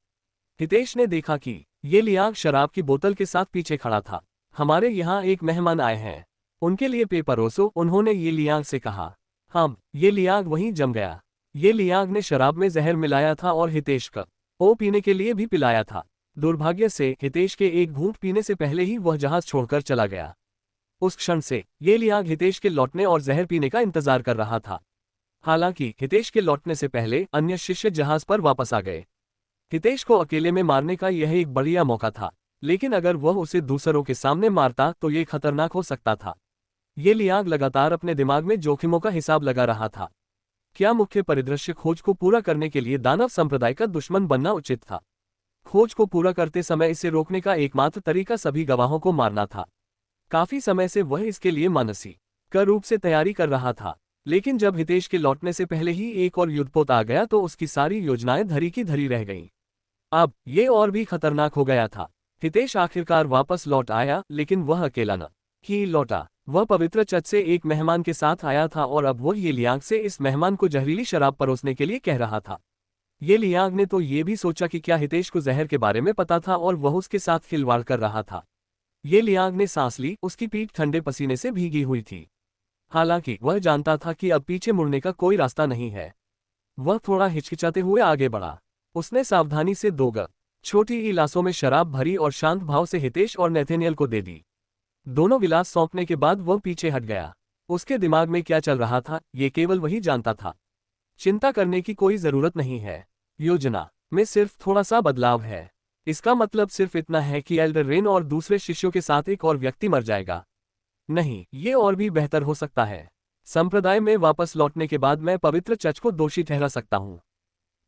हितेश ने देखा कि ये लियांग शराब की बोतल के साथ पीछे खड़ा था। हमारे यहाँ एक मेहमान आए हैं, उनके लिए पे परोसो, उन्होंने ये लियांग से कहा। हम, ये लियांग वहीं जम गया। ये लियांग ने शराब में जहर मिलाया था और हितेश का ओ पीने के लिए भी पिलाया था। दुर्भाग्य से हितेश के एक घूंट पीने से पहले ही वह जहाज छोड़कर चला गया। उस क्षण से ये लियांग हितेश के लौटने और जहर पीने का इंतजार कर रहा था। हालांकि हितेश के लौटने से पहले अन्य शिष्य जहाज पर वापस आ गए। हितेश को अकेले में मारने का यह एक बढ़िया मौका था, लेकिन अगर वह उसे दूसरों के सामने मारता तो ये खतरनाक हो सकता था। ये लियांग लगातार अपने दिमाग में जोखिमों का हिसाब लगा रहा था। क्या मुख्य परिदृश्य खोज को पूरा करने के लिए दानव संप्रदाय का दुश्मन बनना उचित था? खोज को पूरा करते समय इसे रोकने का एकमात्र तरीका सभी गवाहों को मारना था। काफी समय से वह इसके लिए मानसिक रूप से तैयारी कर रहा था, लेकिन जब हितेश के लौटने से पहले ही एक और युद्धपोत आ गया तो उसकी सारी योजनाएं धरी की धरी रह गईं। अब ये और भी खतरनाक हो गया था। हितेश आखिरकार वापस लौट आया, लेकिन वह अकेला न ही लौटा। वह पवित्र चच से एक मेहमान के साथ आया था और अब वह ये लियांग से इस मेहमान को जहरीली शराब परोसने के लिए कह रहा था। ये लियांग ने तो ये भी सोचा कि क्या हितेश को जहर के बारे में पता था और वह उसके साथ खिलवाड़ कर रहा था। ये लियांग ने सांस ली, उसकी पीठ ठंडे पसीने से भीगी हुई थी। हालांकि वह जानता था कि अब पीछे मुड़ने का कोई रास्ता नहीं है। वह थोड़ा हिचकिचाते हुए आगे बढ़ा। उसने सावधानी से 2 छोटी गिलासों में शराब भरी और शांत भाव से हितेश और नैथेनियल को दे दी। दोनों गिलास सौंपने के बाद वह पीछे हट गया। उसके दिमाग में क्या चल रहा था ये केवल वही जानता था। चिंता करने की कोई जरूरत नहीं है। योजना में सिर्फ थोड़ा सा बदलाव है। इसका मतलब सिर्फ इतना है कि एल्डर रेन और दूसरे शिष्यों के साथ एक और व्यक्ति मर जाएगा। नहीं, ये और भी बेहतर हो सकता है। संप्रदाय में वापस लौटने के बाद मैं पवित्र चच को दोषी ठहरा सकता हूं।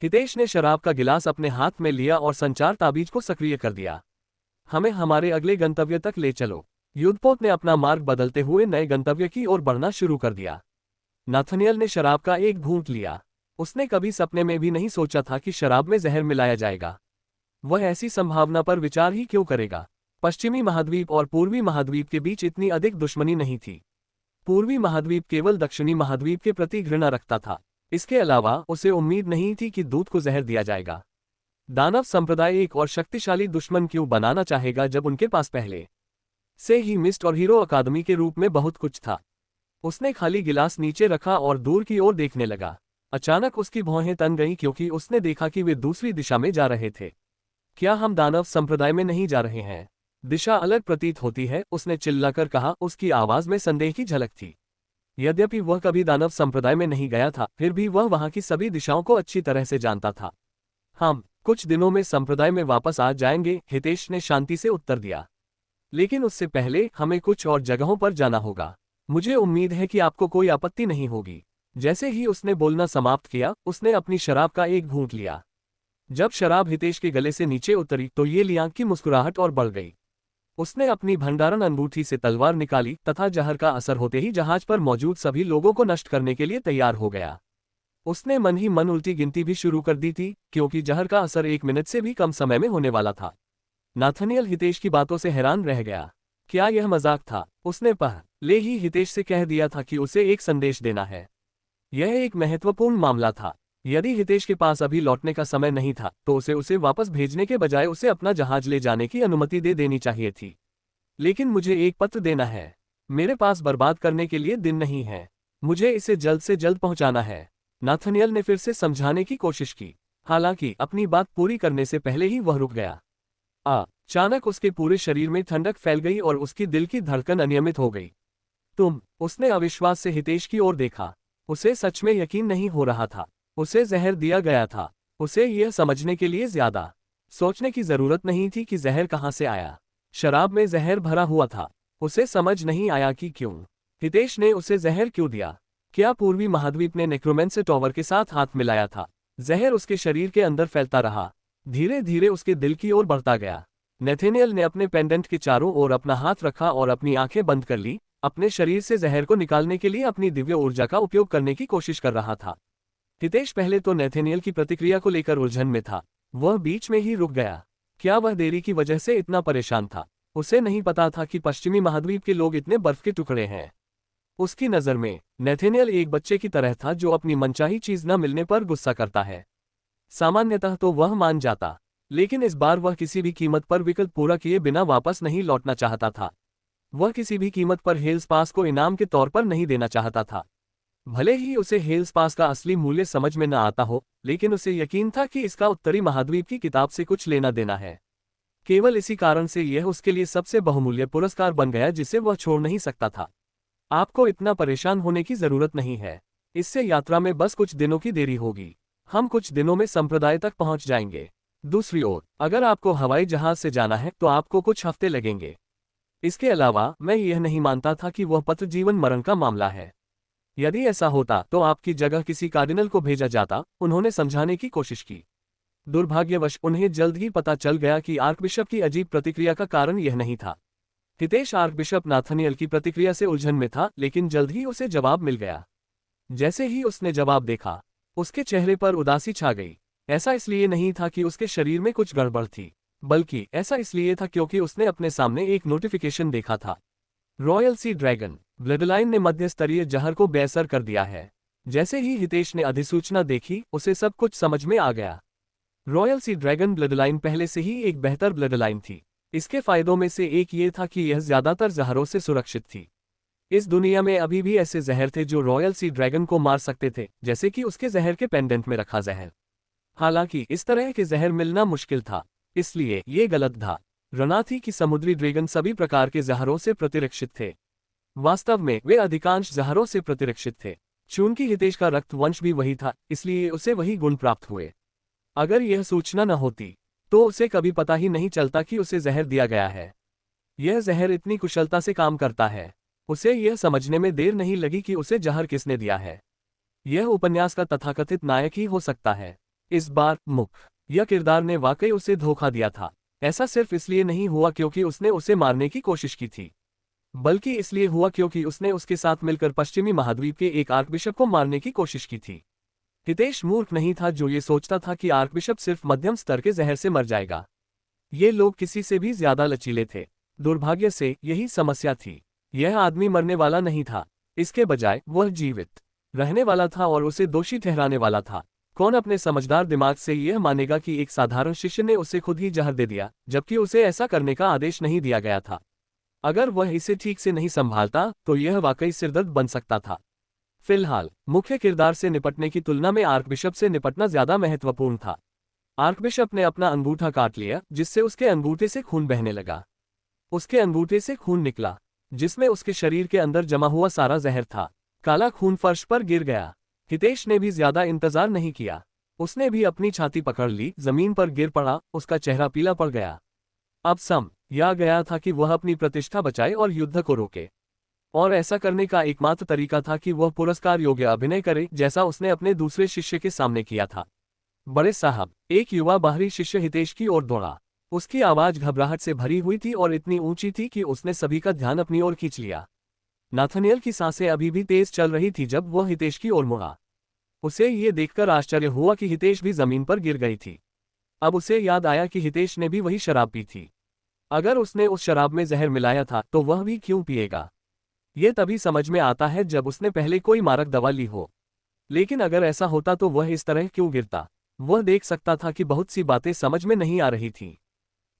हितेश ने शराब का गिलास अपने हाथ में लिया और संचार ताबीज को सक्रिय कर दिया। हमें हमारे अगले गंतव्य तक ले चलो। युद्धपोत ने अपना मार्ग बदलते हुए नए गंतव्य की ओर बढ़ना शुरू कर दिया। नाथनियल ने शराब का एक घूंट लिया। उसने कभी सपने में भी नहीं सोचा था कि शराब में जहर मिलाया जाएगा। वह ऐसी संभावना पर विचार ही क्यों करेगा? पश्चिमी महाद्वीप और पूर्वी महाद्वीप के बीच इतनी अधिक दुश्मनी नहीं थी। पूर्वी महाद्वीप केवल दक्षिणी महाद्वीप के प्रति घृणा रखता था। इसके अलावा उसे उम्मीद नहीं थी कि दूत को जहर दिया जाएगा। दानव संप्रदाय एक और शक्तिशाली दुश्मन क्यों बनाना चाहेगा जब उनके पास पहले से ही मिस्ट और हीरो अकादमी के रूप में बहुत कुछ था। उसने खाली गिलास नीचे रखा और दूर की ओर देखने लगा। अचानक उसकी भौहें तन गईं क्योंकि उसने देखा कि वे दूसरी दिशा में जा रहे थे। क्या हम दानव संप्रदाय में नहीं जा रहे हैं? दिशा अलग प्रतीत होती है, उसने चिल्लाकर कहा। उसकी आवाज में संदेह की झलक थी। यद्यपि वह कभी दानव संप्रदाय में नहीं गया था, फिर भी वह वहां की सभी दिशाओं को अच्छी तरह से जानता था। हम कुछ दिनों में संप्रदाय में वापस आ जाएंगे, हितेश ने शांति से उत्तर दिया। लेकिन उससे पहले हमें कुछ और जगहों पर जाना होगा। मुझे उम्मीद है कि आपको कोई आपत्ति नहीं होगी। जैसे ही उसने बोलना समाप्त किया, उसने अपनी शराब का एक घूंट लिया। जब शराब हितेश के गले से नीचे उतरी तो ये लियांग की मुस्कुराहट और बढ़ गई। उसने अपनी भंडारण अंगूठी से तलवार निकाली तथा जहर का असर होते ही जहाज पर मौजूद सभी लोगों को नष्ट करने के लिए तैयार हो गया। उसने मन ही मन उल्टी गिनती भी शुरू कर दी थी, क्योंकि जहर का असर 1 मिनट से भी कम समय में होने वाला था। नाथनियल हितेश की बातों से हैरान रह गया। क्या यह मजाक था? उसने पहले ही हितेश से कह दिया था कि उसे एक संदेश देना है। यह एक महत्वपूर्ण मामला था। यदि हितेश के पास अभी लौटने का समय नहीं था तो उसे वापस भेजने के बजाय उसे अपना जहाज ले जाने की अनुमति दे देनी चाहिए थी। लेकिन मुझे एक पत्र देना है। मेरे पास बर्बाद करने के लिए दिन नहीं है। मुझे इसे जल्द से जल्द पहुंचाना है। नाथनियल ने फिर से समझाने की कोशिश की। हालांकि अपनी बात पूरी करने से पहले ही वह रुक गया। अचानक उसके पूरे शरीर में ठंडक फैल गई और उसकी दिल की धड़कन अनियमित हो गई। उसने अविश्वास से हितेश की ओर देखा। उसे सच में यकीन नहीं हो रहा था। उसे जहर दिया गया था। उसे यह समझने के लिए ज्यादा सोचने की जरूरत नहीं थी कि जहर कहां से आया। शराब में जहर भरा हुआ था। उसे समझ नहीं आया कि क्यों हितेश ने उसे जहर क्यों दिया। क्या पूर्वी महाद्वीप ने नेक्रोमेंसे टॉवर के साथ हाथ मिलाया था? जहर उसके शरीर के अंदर फैलता रहा, धीरे धीरे उसके दिल की ओर बढ़ता गया। नेथेनियल ने अपने पेंडेंट के चारों ओर अपना हाथ रखा और अपनी आंखें बंद कर ली। अपने शरीर से जहर को निकालने के लिए अपनी दिव्य ऊर्जा का उपयोग करने की कोशिश कर रहा था। हितेश पहले तो नेथेनियल की प्रतिक्रिया को लेकर उलझन में था। वह बीच में ही रुक गया। क्या वह देरी की वजह से इतना परेशान था? उसे नहीं पता था कि पश्चिमी महाद्वीप के लोग इतने बर्फ के टुकड़े हैं। उसकी नज़र में नेथेनियल एक बच्चे की तरह था जो अपनी मनचाही चीज न मिलने पर गुस्सा करता है। सामान्यतः तो वह मान जाता, लेकिन इस बार वह किसी भी कीमत पर विकल्प पूरा किए बिना वापस नहीं लौटना चाहता था। वह किसी भी कीमत पर हेल्स पास को इनाम के तौर पर नहीं देना चाहता था। भले ही उसे हेल्स पास का असली मूल्य समझ में न आता हो, लेकिन उसे यकीन था कि इसका उत्तरी महाद्वीप की किताब से कुछ लेना देना है। केवल इसी कारण से यह उसके लिए सबसे बहुमूल्य पुरस्कार बन गया जिसे वह छोड़ नहीं सकता था। आपको इतना परेशान होने की जरूरत नहीं है। इससे यात्रा में बस कुछ दिनों की देरी होगी। हम कुछ दिनों में संप्रदाय तक पहुंच जाएंगे। दूसरी ओर, अगर आपको हवाई जहाज से जाना है तो आपको कुछ हफ्ते लगेंगे। इसके अलावा मैं यह नहीं मानता था कि वह पत्र जीवन मरण का मामला है। यदि ऐसा होता तो आपकी जगह किसी कार्डिनल को भेजा जाता। उन्होंने समझाने की कोशिश की। दुर्भाग्यवश उन्हें जल्द ही पता चल गया कि आर्कबिशप की अजीब प्रतिक्रिया का कारण यह नहीं था। हितेश आर्कबिशप नाथनियल की प्रतिक्रिया से उलझन में था, लेकिन जल्द ही उसे जवाब मिल गया। जैसे ही उसने जवाब देखा, उसके चेहरे पर उदासी छा गई। ऐसा इसलिए नहीं था कि उसके शरीर में कुछ गड़बड़ थी, बल्कि ऐसा इसलिए था क्योंकि उसने अपने सामने एक नोटिफिकेशन देखा था। रॉयल सी ड्रैगन ब्लडलाइन ने मध्य स्तरीय जहर को बेअसर कर दिया है। जैसे ही हितेश ने अधिसूचना देखी, उसे सब कुछ समझ में आ गया। रॉयल सी ड्रैगन ब्लडलाइन पहले से ही एक बेहतर ब्लडलाइन थी। इसके फायदों में से एक ये था कि यह ज्यादातर जहरों से सुरक्षित थी। इस दुनिया में अभी भी ऐसे जहर थे जो रॉयल सी ड्रैगन को मार सकते थे, जैसे कि उसके जहर के पेंडेंट में रखा जहर। हालांकि इस तरह के जहर मिलना मुश्किल था, इसलिए ये गलत धारणा थी कि समुद्री ड्रैगन सभी प्रकार के जहरों से प्रतिरक्षित थे। वास्तव में वे अधिकांश जहरों से प्रतिरक्षित थे। चूंकि हितेश का रक्त वंश भी वही था, इसलिए उसे वही गुण प्राप्त हुए। अगर यह सूचना न होती तो उसे कभी पता ही नहीं चलता कि उसे जहर दिया गया है। यह जहर इतनी कुशलता से काम करता है, उसे यह समझने में देर नहीं लगी कि उसे जहर किसने दिया है। यह उपन्यास का तथाकथित नायक ही हो सकता है। इस बार मुख्य किरदार ने वाकई उसे धोखा दिया था। ऐसा सिर्फ इसलिए नहीं हुआ क्योंकि उसने उसे मारने की कोशिश की थी, बल्कि इसलिए हुआ क्योंकि उसने उसके साथ मिलकर पश्चिमी महाद्वीप के एक आर्कबिशप को मारने की कोशिश की थी। हितेश मूर्ख नहीं था जो ये सोचता था कि आर्कबिशप सिर्फ मध्यम स्तर के जहर से मर जाएगा। ये लोग किसी से भी ज्यादा लचीले थे। दुर्भाग्य से यही समस्या थी। यह आदमी मरने वाला नहीं था, इसके बजाय वह जीवित रहने वाला था और उसे दोषी ठहराने वाला था। कौन अपने समझदार दिमाग से यह मानेगा कि एक साधारण शिष्य ने उसे खुद ही जहर दे दिया, जबकि उसे ऐसा करने का आदेश नहीं दिया गया था। अगर वह इसे ठीक से नहीं संभालता तो यह वाकई सिरदर्द बन सकता था। फिलहाल मुख्य किरदार से निपटने की तुलना में आर्कबिशप से निपटना ज्यादा महत्वपूर्ण था। आर्कबिशप ने अपना अंगूठा काट लिया, जिससे उसके अंगूठे से खून बहने लगा। उसके अंगूठे से खून निकला, जिसमें उसके शरीर के अंदर जमा हुआ सारा जहर था। काला खून फर्श पर गिर गया। हितेश ने भी ज्यादा इंतजार नहीं किया। उसने भी अपनी छाती पकड़ ली, जमीन पर गिर पड़ा, उसका चेहरा पीला पड़ गया। अब समझ गया था कि वह अपनी प्रतिष्ठा बचाए और युद्ध को रोके, और ऐसा करने का एकमात्र तरीका था कि वह पुरस्कार योग्य अभिनय करे, जैसा उसने अपने दूसरे शिष्य के सामने किया था। बड़े साहब, एक युवा बाहरी शिष्य हितेश की ओर दौड़ा। उसकी आवाज घबराहट से भरी हुई थी और इतनी ऊंची थी कि उसने सभी का ध्यान अपनी ओर खींच लिया। नाथनियल की सांसें अभी भी तेज चल रही थी जब वह हितेश की ओर मुड़ा। उसे ये देखकर आश्चर्य हुआ कि हितेश भी जमीन पर गिर गई थी। अब उसे याद आया कि हितेश ने भी वही शराब पी थी। अगर उसने उस शराब में जहर मिलाया था तो वह भी क्यों पिएगा? ये तभी समझ में आता है जब उसने पहले कोई मारक दवा ली हो। लेकिन अगर ऐसा होता तो वह इस तरह क्यों गिरता? वह देख सकता था कि बहुत सी बातें समझ में नहीं आ रही थीं।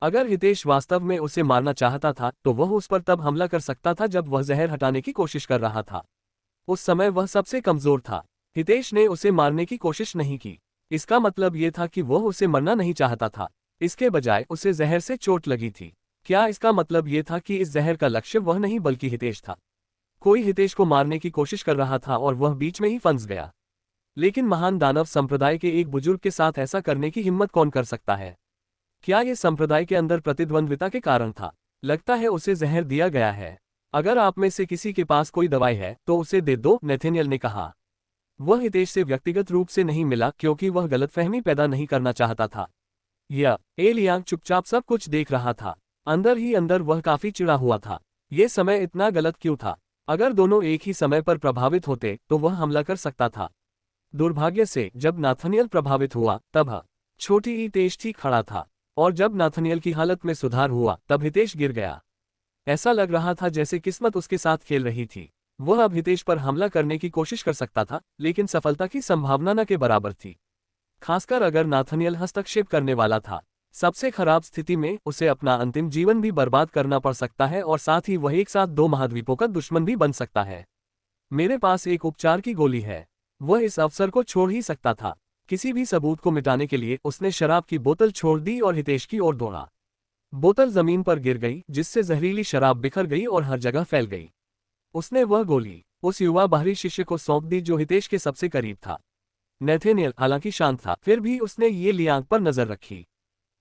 अगर हितेश वास्तव में उसे मारना चाहता था तो वह उस पर तब हमला कर सकता था जब वह जहर हटाने की कोशिश कर रहा था। उस समय वह सबसे कमजोर था। हितेश ने उसे मारने की कोशिश नहीं की। इसका मतलब ये था कि वह उसे मरना नहीं चाहता था। इसके बजाय उसे जहर से चोट लगी थी। क्या इसका मतलब ये था कि इस जहर का लक्ष्य वह नहीं बल्कि हितेश था? कोई हितेश को मारने की कोशिश कर रहा था और वह बीच में ही फंस गया। लेकिन महान दानव संप्रदाय के एक बुजुर्ग के साथ ऐसा करने की हिम्मत कौन कर सकता है? क्या ये संप्रदाय के अंदर प्रतिद्वंद्विता के कारण था? लगता है उसे जहर दिया गया है। अगर आप में से किसी के पास कोई दवाई है तो उसे दे दो, नेथेनियल ने कहा। वह हितेश से व्यक्तिगत रूप से नहीं मिला क्योंकि वह गलतफहमी पैदा नहीं करना चाहता था। यह ए लियांग चुपचाप सब कुछ देख रहा था। अंदर ही अंदर वह काफी चिढ़ा हुआ था। ये समय इतना गलत क्यों था? अगर दोनों एक ही समय पर प्रभावित होते तो वह हमला कर सकता था। दुर्भाग्य से जब नाथनियल प्रभावित हुआ तब छोटी हितेश ठीक खड़ा था, और जब नाथनियल की हालत में सुधार हुआ तब हितेश गिर गया। ऐसा लग रहा था जैसे किस्मत उसके साथ खेल रही थी। वह अब हितेश पर हमला करने की कोशिश कर सकता था, लेकिन सफलता की संभावना न के बराबर थी। खासकर अगर नाथनियल हस्तक्षेप करने वाला था। सबसे खराब स्थिति में उसे अपना अंतिम जीवन भी बर्बाद करना पड़ सकता है और साथ ही वह एक साथ दो महाद्वीपों का दुश्मन भी बन सकता है। मेरे पास एक उपचार की गोली है। वह इस अवसर को छोड़ ही सकता था। किसी भी सबूत को मिटाने के लिए उसने शराब की बोतल छोड़ दी और हितेश की ओर दौड़ा। बोतल जमीन पर गिर गई, जिससे जहरीली शराब बिखर गई और हर जगह फैल गई। उसने वह गोली उस युवा बाहरी शिष्य को सौंप दी जो हितेश के सबसे करीब था। नेथेनियल हालांकि शांत था, फिर भी उसने ये लियांग पर नजर रखी।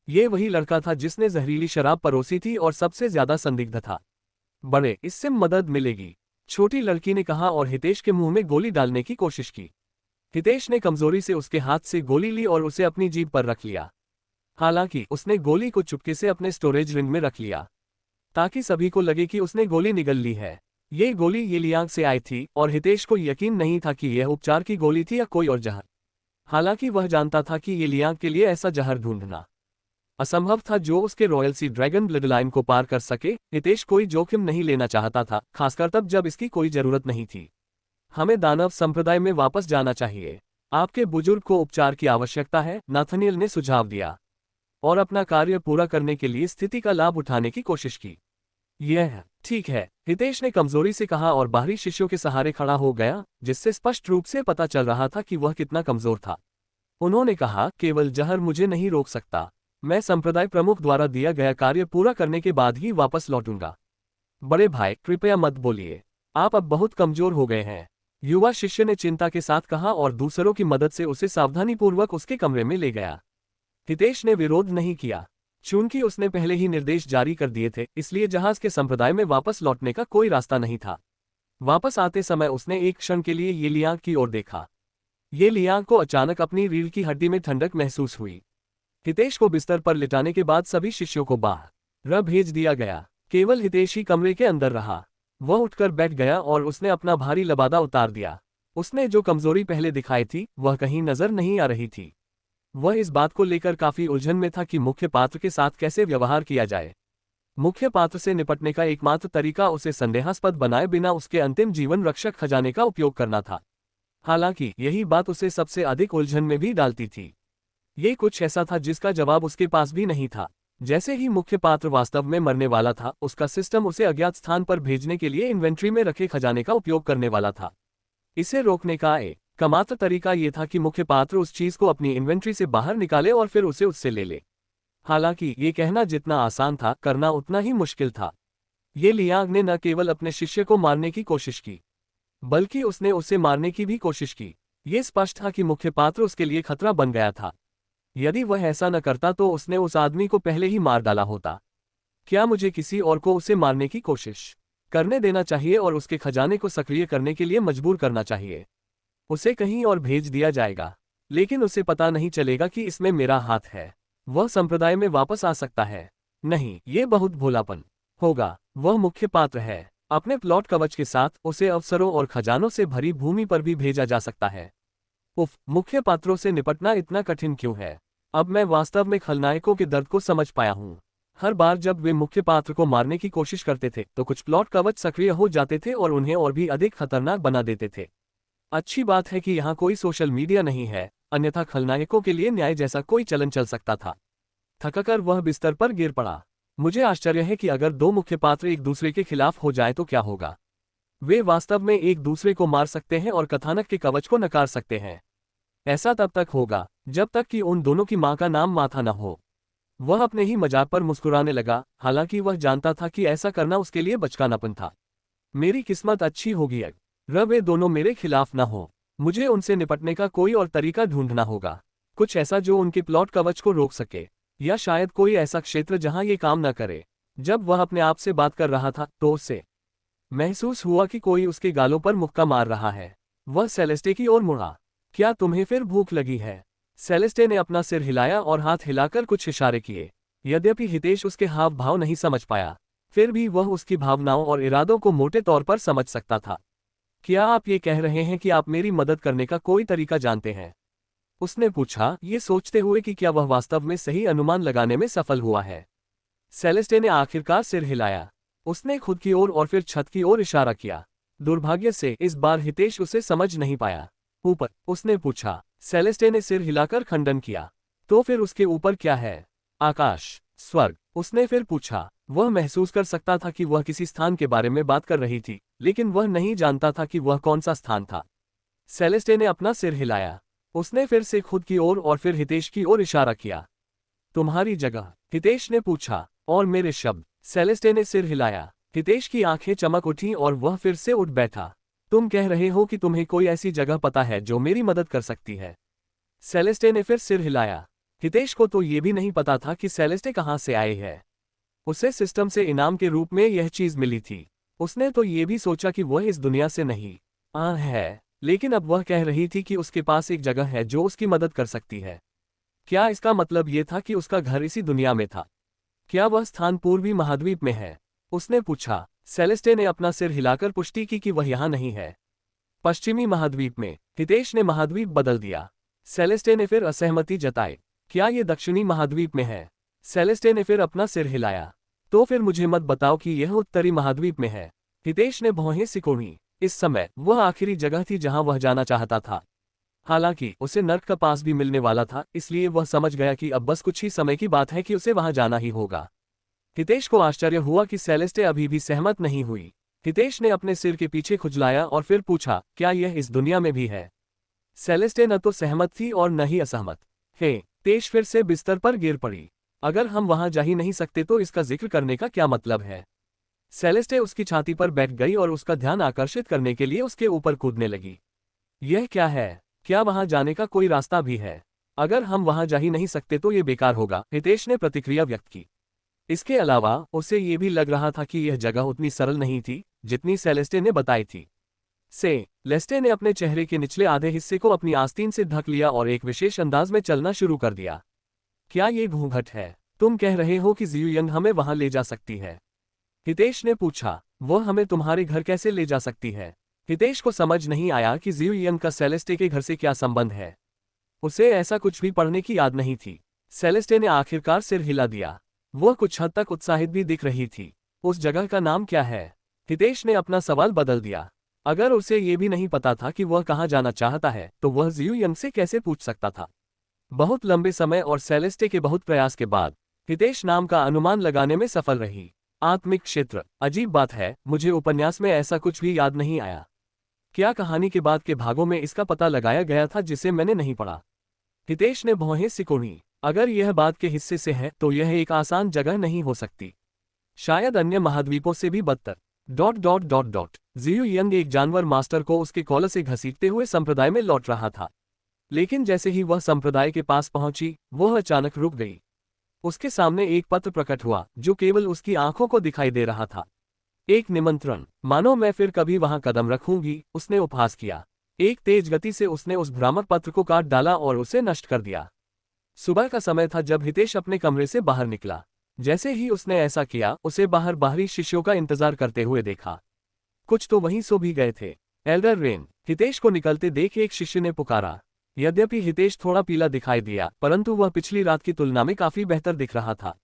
ये वही लड़का था जिसने जहरीली शराब परोसी थी और सबसे ज्यादा संदिग्ध था। बड़े, इससे मदद मिलेगी, छोटी लड़की ने कहा और हितेश के मुंह में गोली डालने की कोशिश की। हितेश ने कमजोरी से उसके हाथ से गोली ली और उसे अपनी जीभ पर रख लिया। हालांकि उसने गोली को चुपके से अपने स्टोरेज रिंग में रख लिया, ताकि सभी को लगे कि उसने गोली निगल ली है। ये गोली ये लियांग से आई थी और हितेश को यकीन नहीं था कि यह उपचार की गोली थी या कोई और जहर। हालांकि वह जानता था कि ये लियांग के लिए ऐसा जहर ढूंढना असंभव था जो उसके royal sea dragon blood line को पार कर सके। हितेश कोई जोखिम नहीं लेना चाहता था, खासकर तब जब इसकी कोई जरूरत नहीं थी। हमें दानव संप्रदाय में वापस जाना चाहिए। आपके बुजुर्ग को उपचार की आवश्यकता है, नाथनियल ने सुझाव दिया, और अपना कार्य पूरा करने के लिए स्थिति का लाभ उठाने की कोशिश की। यह ठीक है, हितेश ने कमजोरी से कहा और बाहरी शिष्यों के सहारे खड़ा हो गया, जिससे स्पष्ट रूप से पता चल रहा था कि वह कितना कमजोर था। उन्होंने कहा, केवल जहर मुझे नहीं रोक सकता। मैं संप्रदाय प्रमुख द्वारा दिया गया कार्य पूरा करने के बाद ही वापस लौटूंगा। बड़े भाई, कृपया मत बोलिए, आप अब बहुत कमजोर हो गए हैं, युवा शिष्य ने चिंता के साथ कहा और दूसरों की मदद से उसे सावधानीपूर्वक उसके कमरे में ले गया। हितेश ने विरोध नहीं किया। चूंकि उसने पहले ही निर्देश जारी कर दिए थे, इसलिए जहाज के संप्रदाय में वापस लौटने का कोई रास्ता नहीं था। वापस आते समय उसने एक क्षण के लिए ये लियांग की ओर देखा। ये लियांग को अचानक अपनी रीढ़ की हड्डी में ठंडक महसूस हुई। हितेश को बिस्तर पर लिटाने के बाद सभी शिष्यों को बाहर भेज दिया गया। केवल हितेश ही कमरे के अंदर रहा। वह उठकर बैठ गया और उसने अपना भारी लबादा उतार दिया। उसने जो कमजोरी पहले दिखाई थी वह कहीं नजर नहीं आ रही थी। वह इस बात को लेकर काफी उलझन में था कि मुख्य पात्र के साथ कैसे व्यवहार किया जाए। मुख्य पात्र से निपटने का एकमात्र तरीका उसे संदेहास्पद बनाए बिना उसके अंतिम जीवन रक्षक खजाने का उपयोग करना था। हालांकि यही बात उसे सबसे अधिक उलझन में भी डालती थी। ये कुछ ऐसा था जिसका जवाब उसके पास भी नहीं था। जैसे ही मुख्य पात्र वास्तव में मरने वाला था, उसका सिस्टम उसे अज्ञात स्थान पर भेजने के लिए इन्वेंट्री में रखे खजाने का उपयोग करने वाला था। इसे रोकने का एकमात्र तरीका यह था कि मुख्य पात्र उस चीज को अपनी इन्वेंट्री से बाहर निकाले और फिर उसे उससे ले ले। हालांकि ये कहना जितना आसान था, करना उतना ही मुश्किल था। ये लियांग ने न केवल अपने शिष्य को मारने की कोशिश की, बल्कि उसने उसे मारने की भी कोशिश की। ये स्पष्ट था कि मुख्य पात्र उसके लिए खतरा बन गया था। यदि वह ऐसा न करता तो उसने उस आदमी को पहले ही मार डाला होता। क्या मुझे किसी और को उसे मारने की कोशिश करने देना चाहिए और उसके खजाने को सक्रिय करने के लिए मजबूर करना चाहिए? उसे कहीं और भेज दिया जाएगा, लेकिन उसे पता नहीं चलेगा कि इसमें मेरा हाथ है। वह संप्रदाय में वापस आ सकता है। नहीं, ये बहुत भोलापन होगा। वह मुख्य पात्र है। अपने प्लॉट कवच के साथ उसे अवसरों और खजानों से भरी भूमि पर भी भेजा जा सकता है। उफ, मुख्य पात्रों से निपटना इतना कठिन क्यों है? अब मैं वास्तव में खलनायकों के दर्द को समझ पाया हूँ। हर बार जब वे मुख्य पात्र को मारने की कोशिश करते थे तो कुछ प्लॉट कवच सक्रिय हो जाते थे और उन्हें और भी अधिक खतरनाक बना देते थे। अच्छी बात है कि यहाँ कोई सोशल मीडिया नहीं है, अन्यथा खलनायकों के लिए न्याय जैसा कोई चलन चल सकता था। थककर वह बिस्तर पर गिर पड़ा। मुझे आश्चर्य है कि अगर दो मुख्य पात्र एक दूसरे के खिलाफ हो जाए तो क्या होगा। वे वास्तव में एक दूसरे को मार सकते हैं और कथानक के कवच को नकार सकते हैं। ऐसा तब तक होगा जब तक कि उन दोनों की मां का नाम माथा न हो। वह अपने ही मजाक पर मुस्कुराने लगा, हालांकि वह जानता था कि ऐसा करना उसके लिए बचकानापन था। मेरी किस्मत अच्छी होगी अगर वे दोनों मेरे खिलाफ न हो। मुझे उनसे निपटने का कोई और तरीका ढूंढना होगा, कुछ ऐसा जो उनके प्लॉट कवच को रोक सके, या शायद कोई ऐसा क्षेत्र जहां ये काम न करे। जब वह अपने आप से बात कर रहा था तो उसे महसूस हुआ कि कोई उसके गालों पर मुक्का मार रहा है। वह सेलेस्टे की ओर मुड़ा। क्या तुम्हें फिर भूख लगी है? सेलेस्टे ने अपना सिर हिलाया और हाथ हिलाकर कुछ इशारे किए। यद्यपि हितेश उसके हाव भाव नहीं समझ पाया, फिर भी वह उसकी भावनाओं और इरादों को मोटे तौर पर समझ सकता था। क्या आप ये कह रहे हैं कि आप मेरी मदद करने का कोई तरीका जानते हैं? उसने पूछा, ये सोचते हुए कि क्या वह वास्तव में सही अनुमान लगाने में सफल हुआ है। सेलेस्टे ने आखिरकार सिर हिलाया। उसने खुद की ओर और फिर छत की ओर इशारा किया। दुर्भाग्य से इस बार हितेश उसे समझ नहीं पाया। ऊपर, उसने पूछा। सेलेस्टे ने सिर हिलाकर खंडन किया। तो फिर उसके ऊपर क्या है? आकाश, स्वर्ग, उसने फिर पूछा। वह महसूस कर सकता था कि वह किसी स्थान के बारे में बात कर रही थी, लेकिन वह नहीं जानता था कि वह कौन सा स्थान था। सेलेस्टे ने अपना सिर हिलाया। उसने फिर से खुद की ओर और फिर हितेश की ओर इशारा किया। तुम्हारी जगह? हितेश ने पूछा। और मेरे शब्द? सेलेस्टे ने सिर हिलाया। हितेश की आंखें चमक उठीं और वह फिर से उठ बैठा। तुम कह रहे हो कि तुम्हें कोई ऐसी जगह पता है जो मेरी मदद कर सकती है? सेलेस्टे ने फिर सिर हिलाया। हितेश को तो ये भी नहीं पता था कि सेलेस्टे कहाँ से आए है। उसे सिस्टम से इनाम के रूप में यह चीज मिली थी। उसने तो ये भी सोचा कि वह इस दुनिया से नहीं है, लेकिन अब वह कह रही थी कि उसके पास एक जगह है जो उसकी मदद कर सकती है। क्या इसका मतलब ये था कि उसका घर इसी दुनिया में था? क्या वह स्थान पूर्वी महाद्वीप में है? उसने पूछा। सेलेस्टे ने अपना सिर हिलाकर पुष्टि की कि वह यहाँ नहीं है। पश्चिमी महाद्वीप में? हितेश ने महाद्वीप बदल दिया। सेलेस्टे ने फिर असहमति जताई। क्या ये दक्षिणी महाद्वीप में है? सेलेस्टे ने फिर अपना सिर हिलाया। तो फिर मुझे मत बताओ कि यह उत्तरी महाद्वीप में है। हितेश ने भौहें सिकोड़ी। इस समय वह आखिरी जगह थी जहां वह जाना चाहता था। हालांकि उसे नर्क का पास भी मिलने वाला था, इसलिए वह समझ गया कि अब बस कुछ ही समय की बात है कि उसे वहां जाना ही होगा। हितेश को आश्चर्य हुआ कि सेलेस्टे अभी भी सहमत नहीं हुई। हितेश ने अपने सिर के पीछे खुजलाया और फिर पूछा, क्या यह इस दुनिया में भी है? सेलेस्टे न तो सहमत थी और न ही असहमत। हितेश फिर से बिस्तर पर गिर पड़ी। अगर हम वहां जा ही नहीं सकते तो इसका जिक्र करने का क्या मतलब है? सेलेस्टे उसकी छाती पर बैठ गई और उसका ध्यान आकर्षित करने के लिए उसके ऊपर कूदने लगी। यह क्या है? क्या वहां जाने का कोई रास्ता भी है? अगर हम वहां जा ही नहीं सकते तो ये बेकार होगा, हितेश ने प्रतिक्रिया व्यक्त की। इसके अलावा उसे ये भी लग रहा था कि यह जगह उतनी सरल नहीं थी जितनी सेलेस्टे ने बताई थी। लेस्टे ने अपने चेहरे के निचले आधे हिस्से को अपनी आस्तीन से ढक लिया और एक विशेष अंदाज में चलना शुरू कर दिया। क्या ये घूंघट है? तुम कह रहे हो कि जियुयन हमें वहां ले जा सकती है? हितेश ने पूछा। वह हमें तुम्हारे घर कैसे ले जा सकती है? हितेश को समझ नहीं आया कि जियुयन का सेलेस्टे के घर से क्या संबंध है। उसे ऐसा कुछ भी पढ़ने की याद नहीं थी। सेलेस्टे ने आखिरकार सिर हिला दिया। वह कुछ हद तक उत्साहित भी दिख रही थी। उस जगह का नाम क्या है? हितेश ने अपना सवाल बदल दिया। अगर उसे ये भी नहीं पता था कि वह कहाँ जाना चाहता है तो वह जियुयन से कैसे पूछ सकता था? बहुत लंबे समय और सेलेस्टे के बहुत प्रयास के बाद हितेश नाम का अनुमान लगाने में सफल रही। आत्मिक क्षेत्र। अजीब बात है, मुझे उपन्यास में ऐसा कुछ भी याद नहीं आया। क्या कहानी के बाद के भागों में इसका पता लगाया गया था जिसे मैंने नहीं पढ़ा? हितेश ने भौहें सिकोड़ी। अगर यह बात के हिस्से से है तो यह एक आसान जगह नहीं हो सकती। शायद अन्य महाद्वीपों से भी बदतर। जियुयन एक जानवर मास्टर को उसके कॉलर से घसीटते हुए संप्रदाय में लौट रहा था। लेकिन जैसे ही वह संप्रदाय के पास पहुंची, वह अचानक रुक गई। उसके सामने एक पत्र प्रकट हुआ जो केवल उसकी आंखों को दिखाई दे रहा था। एक निमंत्रण, मानो मैं फिर कभी वहां कदम रखूंगी, उसने उपहास किया। एक तेज गति से उसने उस भ्रामक पत्र को काट डाला और उसे नष्ट कर दिया। सुबह का समय था जब हितेश अपने कमरे से बाहर निकला। जैसे ही उसने ऐसा किया, उसे बाहर बाहरी शिष्यों का इंतजार करते हुए देखा। कुछ तो वहीं सो भी गए थे। एल्डर रेन, हितेश को निकलते देख एक शिष्य ने पुकारा। यद्यपि हितेश थोड़ा पीला दिखाई दिया, परंतु वह पिछली रात की तुलना में काफी बेहतर दिख रहा था।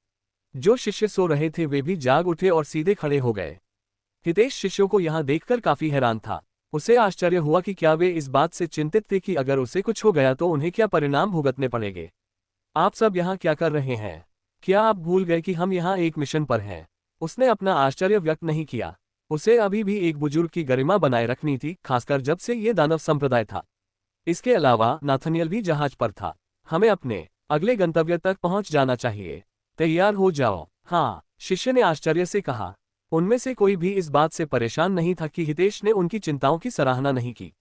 जो शिष्य सो रहे थे वे भी जाग उठे और सीधे खड़े हो गए। हितेश शिष्यों को यहां देखकर काफी हैरान था। उसे आश्चर्य हुआ कि क्या वे इस बात से चिंतित थे कि अगर उसे कुछ हो गया तो उन्हें क्या परिणाम भुगतने पड़ेंगे। आप सब यहाँ क्या कर रहे हैं? क्या आप भूल गए कि हम यहाँ एक मिशन पर हैं? उसने अपना आश्चर्य व्यक्त नहीं किया। उसे अभी भी एक बुजुर्ग की गरिमा बनाए रखनी थी, खासकर जब से ये दानव संप्रदाय था। इसके अलावा नाथनियल भी जहाज पर था। हमें अपने अगले गंतव्य तक पहुंच जाना चाहिए। तैयार हो जाओ। हाँ, शिष्य ने आश्चर्य से कहा। उनमें से कोई भी इस बात से परेशान नहीं था कि हितेश ने उनकी चिंताओं की सराहना नहीं की।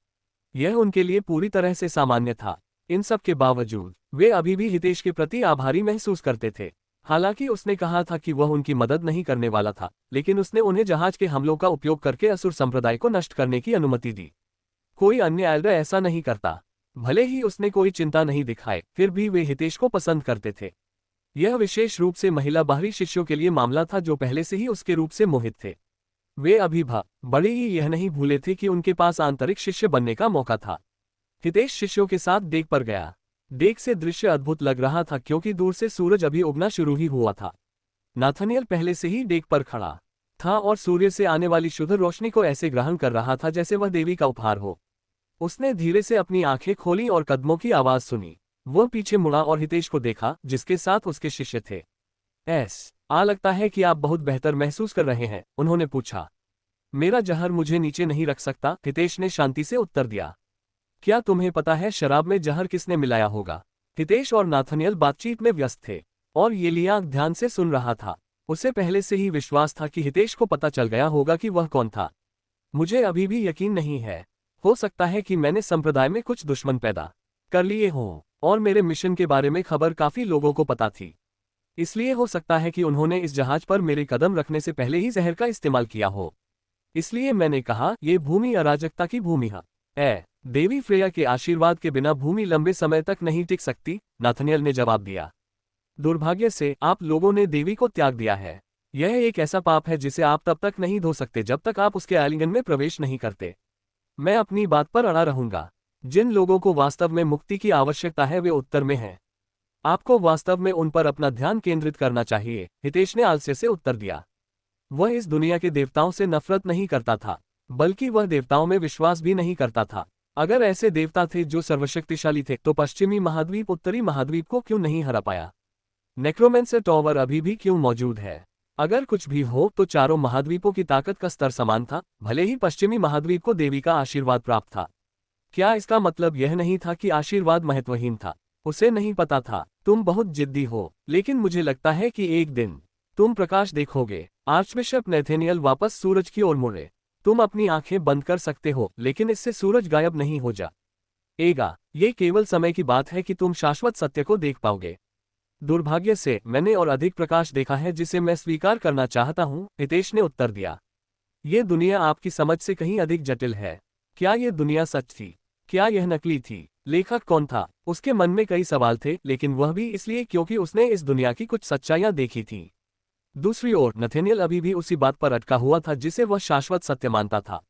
यह उनके लिए पूरी तरह से सामान्य था। इन सब के बावजूद वे अभी भी हितेश के प्रति आभारी महसूस करते थे। हालांकि उसने कहा था कि वह उनकी मदद नहीं करने वाला था, लेकिन उसने उन्हें जहाज के हमलों का उपयोग करके असुर संप्रदाय को नष्ट करने की अनुमति दी। कोई अन्य एल्डर ऐसा नहीं करता। भले ही उसने कोई चिंता नहीं दिखाए, फिर भी वे हितेश को पसंद करते थे। यह विशेष रूप से महिला बाहरी शिष्यों के लिए मामला था जो पहले से ही उसके रूप से मोहित थे। वे अभी बड़े ही यह नहीं भूले थे कि उनके पास आंतरिक शिष्य बनने का मौका था। हितेश शिष्यों के साथ डेक पर गया। डेक से दृश्य अद्भुत लग रहा था क्योंकि दूर से सूरज अभी उगना शुरू ही हुआ था। नाथनियल पहले से ही डेक पर खड़ा था और सूर्य से आने वाली शुद्ध रोशनी को ऐसे ग्रहण कर रहा था जैसे वह देवी का उपहार हो। उसने धीरे से अपनी आंखें खोली और कदमों की आवाज सुनी। वह पीछे मुड़ा और हितेश को देखा, जिसके साथ उसके शिष्य थे। लगता है कि आप बहुत बेहतर महसूस कर रहे हैं, उन्होंने पूछा। मेरा जहर मुझे नीचे नहीं रख सकता, हितेश ने शांति से उत्तर दिया। क्या तुम्हें पता है शराब में जहर किसने मिलाया होगा? हितेश और नाथनियल बातचीत में व्यस्त थे और येलियांग ध्यान से सुन रहा था। उसे पहले से ही विश्वास था कि हितेश को पता चल गया होगा कि वह कौन था। मुझे अभी भी यकीन नहीं है। हो सकता है कि मैंने संप्रदाय में कुछ दुश्मन पैदा कर लिए हों और मेरे मिशन के बारे में खबर काफी लोगों को पता थी। इसलिए हो सकता है कि उन्होंने इस जहाज पर मेरे कदम रखने से पहले ही जहर का इस्तेमाल किया हो। इसलिए मैंने कहा, ये भूमि अराजकता की भूमि है। देवी फ्रेया के आशीर्वाद के बिना भूमि लंबे समय तक नहीं टिक सकती, नाथनियल ने जवाब दिया। दुर्भाग्य से आप लोगों ने देवी को त्याग दिया है। यह एक ऐसा पाप है जिसे आप तब तक नहीं धो सकते जब तक आप उसके आलिंगन में प्रवेश नहीं करते। मैं अपनी बात पर अड़ा रहूंगा। जिन लोगों को वास्तव में मुक्ति की आवश्यकता है वे उत्तर में हैं। आपको वास्तव में उन पर अपना ध्यान केंद्रित करना चाहिए, हितेश ने आलस्य से उत्तर दिया। वह इस दुनिया के देवताओं से नफरत नहीं करता था, बल्कि वह देवताओं में विश्वास भी नहीं करता था। अगर ऐसे देवता थे जो सर्वशक्तिशाली थे तो पश्चिमी महाद्वीप उत्तरी महाद्वीप को क्यों नहीं हरा पाया? नेक्रोमेंसर टॉवर अभी भी क्यों मौजूद है? अगर कुछ भी हो तो चारों महाद्वीपों की ताकत का स्तर समान था, भले ही पश्चिमी महाद्वीप को देवी का आशीर्वाद प्राप्त था। क्या इसका मतलब यह नहीं था कि आशीर्वाद महत्वहीन था? उसे नहीं पता था। तुम बहुत जिद्दी हो, लेकिन मुझे लगता है कि एक दिन तुम प्रकाश देखोगे। आर्चबिशप नेथेनियल वापस सूरज की ओर मुड़े। तुम अपनी आंखें बंद कर सकते हो, लेकिन इससे सूरज गायब नहीं हो जाएगा। ये केवल समय की बात है कि तुम शाश्वत सत्य को देख पाओगे। दुर्भाग्य से मैंने और अधिक प्रकाश देखा है जिसे मैं स्वीकार करना चाहता हूं, हितेश ने उत्तर दिया। ये दुनिया आपकी समझ से कहीं अधिक जटिल है। क्या ये दुनिया सच थी? क्या यह नकली थी? लेखक कौन था? उसके मन में कई सवाल थे, लेकिन वह भी इसलिए क्योंकि उसने इस दुनिया की कुछ सच्चाइयां देखी थीं। दूसरी ओर नथेनियल अभी भी उसी बात पर अटका हुआ था जिसे वह शाश्वत सत्य मानता था,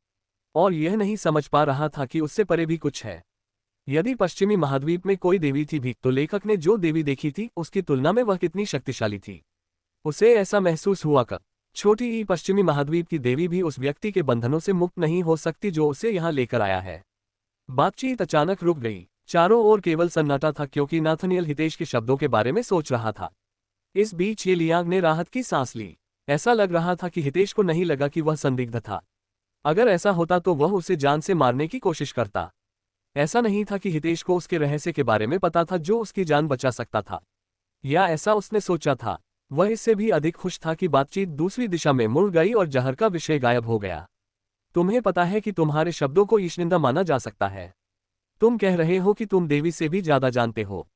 और यह नहीं समझ पा रहा था कि उससे परे भी कुछ है। यदि पश्चिमी महाद्वीप में कोई देवी थी भी, तो लेखक ने जो देवी देखी थी उसकी तुलना में वह कितनी शक्तिशाली थी। उसे ऐसा महसूस हुआ कि छोटी ही पश्चिमी महाद्वीप की देवी भी उस व्यक्ति के बंधनों से मुक्त नहीं हो सकती जो उसे यहाँ लेकर आया है। बातचीत अचानक रुक गई। चारों ओर केवल सन्नाटा था क्योंकि नाथनियल हितेश के शब्दों के बारे में सोच रहा था। इस बीच येलियांग ने राहत की सांस ली। ऐसा लग रहा था कि हितेश को नहीं लगा कि वह संदिग्ध था। अगर ऐसा होता तो वह उसे जान से मारने की कोशिश करता। ऐसा नहीं था कि हितेश को उसके रहस्य के बारे में पता था जो उसकी जान बचा सकता था, या ऐसा उसने सोचा था। वह इससे भी अधिक खुश था कि बातचीत दूसरी दिशा में मुड़ गई और जहर का विषय गायब हो गया। तुम्हें पता है कि तुम्हारे शब्दों को ईशनिंदा माना जा सकता है। तुम कह रहे हो कि तुम देवी से भी ज्यादा जानते हो।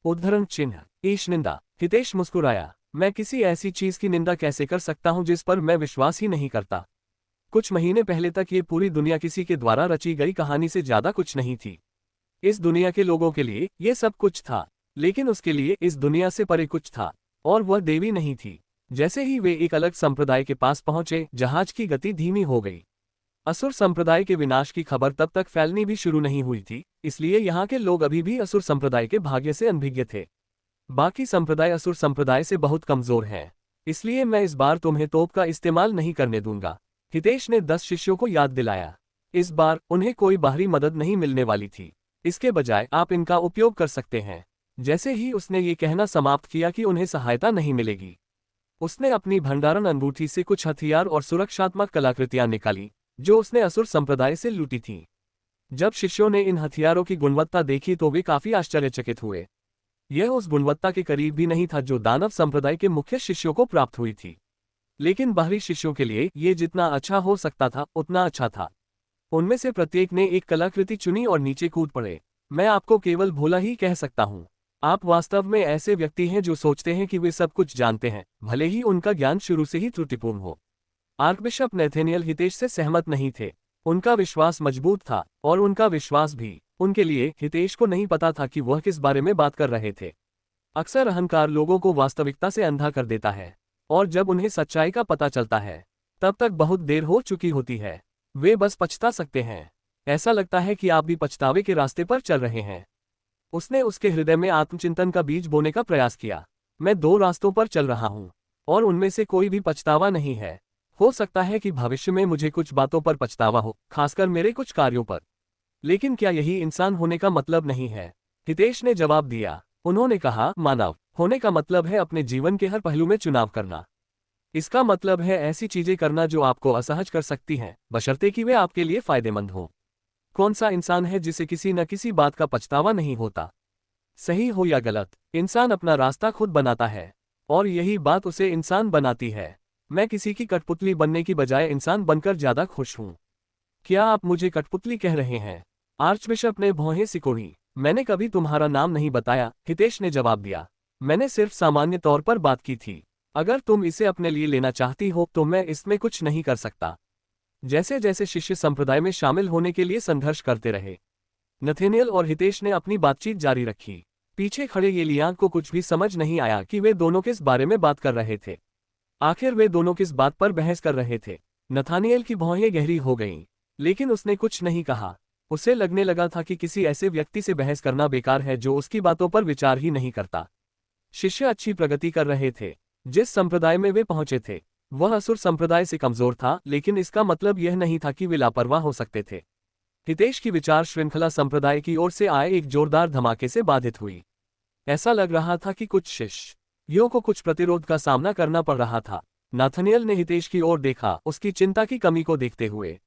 उद्धरण चिन्ह ईशनिंदा। हितेश मुस्कुराया। मैं किसी ऐसी चीज की निंदा कैसे कर सकता हूं जिस पर मैं विश्वास ही नहीं करता। कुछ महीने पहले तक ये पूरी दुनिया किसी के द्वारा रची गई कहानी से ज्यादा कुछ नहीं थी। इस दुनिया के लोगों के लिए ये सब कुछ था, लेकिन उसके लिए इस दुनिया से परे कुछ था, और वह देवी नहीं थी। जैसे ही वे एक अलग संप्रदाय के पास पहुंचे, जहाज की गति धीमी हो गई। असुर संप्रदाय के विनाश की खबर तब तक फैलनी भी शुरू नहीं हुई थी, इसलिए यहाँ के लोग अभी भी असुर संप्रदाय के भाग्य से अनभिज्ञ थे। बाकी संप्रदाय असुर संप्रदाय से बहुत कमजोर हैं, इसलिए मैं इस बार तुम्हें तोप का इस्तेमाल नहीं करने दूंगा, हितेश ने 10 शिष्यों को याद दिलाया। इस बार उन्हें कोई बाहरी मदद नहीं मिलने वाली थी। इसके बजाय आप इनका उपयोग कर सकते हैं। जैसे ही उसने ये कहना समाप्त किया कि उन्हें सहायता नहीं मिलेगी, उसने अपनी भंडारण अंगूठी से कुछ हथियार और सुरक्षात्मक कलाकृतियां निकाली, जो उसने असुर संप्रदाय से लूटी थीं। जब शिष्यों ने इन हथियारों की गुणवत्ता देखी तो वे काफी आश्चर्यचकित हुए। यह उस गुणवत्ता के करीब भी नहीं था जो दानव संप्रदाय के मुख्य शिष्यों को प्राप्त हुई थी। लेकिन बाहरी शिष्यों के लिए ये जितना अच्छा हो सकता था उतना अच्छा था। उनमें से प्रत्येक ने एक कलाकृति चुनी और नीचे कूद पड़े। मैं आपको केवल भोला ही कह सकता हूँ। आप वास्तव में ऐसे व्यक्ति हैं जो सोचते हैं कि वे सब कुछ जानते हैं, भले ही उनका ज्ञान शुरू से ही त्रुटिपूर्ण हो। आर्कबिशप नैथेनियल हितेश से सहमत नहीं थे। उनका विश्वास मजबूत था, और उनका विश्वास भी। उनके लिए हितेश को नहीं पता था कि वह किस बारे में बात कर रहे थे। अक्सर अहंकार लोगों को वास्तविकता से अंधा कर देता है, और जब उन्हें सच्चाई का पता चलता है तब तक बहुत देर हो चुकी होती है। वे बस पछता सकते हैं। ऐसा लगता है कि आप भी पछतावे के रास्ते पर चल रहे हैं। उसने उसके हृदय में आत्मचिंतन का बीज बोने का प्रयास किया। मैं 2 रास्तों पर चल रहा हूँ, और उनमें से कोई भी पछतावा नहीं है। हो सकता है कि भविष्य में मुझे कुछ बातों पर पछतावा हो, खासकर मेरे कुछ कार्यों पर। लेकिन क्या यही इंसान होने का मतलब नहीं है? हितेश ने जवाब दिया। उन्होंने कहा, मानव होने का मतलब है अपने जीवन के हर पहलू में चुनाव करना। इसका मतलब है ऐसी चीजें करना जो आपको असहज कर सकती हैं, बशर्ते कि वे आपके लिए फायदेमंद हों। कौन सा इंसान है जिसे किसी न किसी बात का पछतावा नहीं होता? सही हो या गलत, इंसान अपना रास्ता खुद बनाता है, और यही बात उसे इंसान बनाती है। मैं किसी की कठपुतली बनने की बजाय इंसान बनकर ज्यादा खुश हूँ। क्या आप मुझे कठपुतली कह रहे हैं? आर्चबिशप ने भौहें सिकोड़ी। मैंने कभी तुम्हारा नाम नहीं बताया, हितेश ने जवाब दिया। मैंने सिर्फ सामान्य तौर पर बात की थी। अगर तुम इसे अपने लिए लेना चाहती हो तो मैं इसमें कुछ नहीं कर सकता। जैसे जैसे शिष्य संप्रदाय में शामिल होने के लिए संघर्ष करते रहे, नथेनियल और हितेश ने अपनी बातचीत जारी रखी। पीछे खड़े येलियान को कुछ भी समझ नहीं आया कि वे दोनों किस बारे में बात कर रहे थे। आखिर वे दोनों किस बात पर बहस कर रहे थे? नथानियल की भौहें गहरी हो गईं, लेकिन उसने कुछ नहीं कहा। उसे लगने लगा था कि किसी ऐसे व्यक्ति से बहस करना बेकार है जो उसकी बातों पर विचार ही नहीं करता। शिष्य अच्छी प्रगति कर रहे थे। जिस संप्रदाय में वे पहुंचे थे वह असुर संप्रदाय से कमजोर था, लेकिन इसका मतलब यह नहीं था कि वे लापरवाह हो सकते थे। हितेश की विचार श्रृंखला संप्रदाय की ओर से आए एक जोरदार धमाके से बाधित हुई। ऐसा लग रहा था कि कुछ शिष्यों को कुछ प्रतिरोध का सामना करना पड़ रहा था। नाथनियल ने हितेश की ओर देखा, उसकी चिंता की कमी को देखते हुए।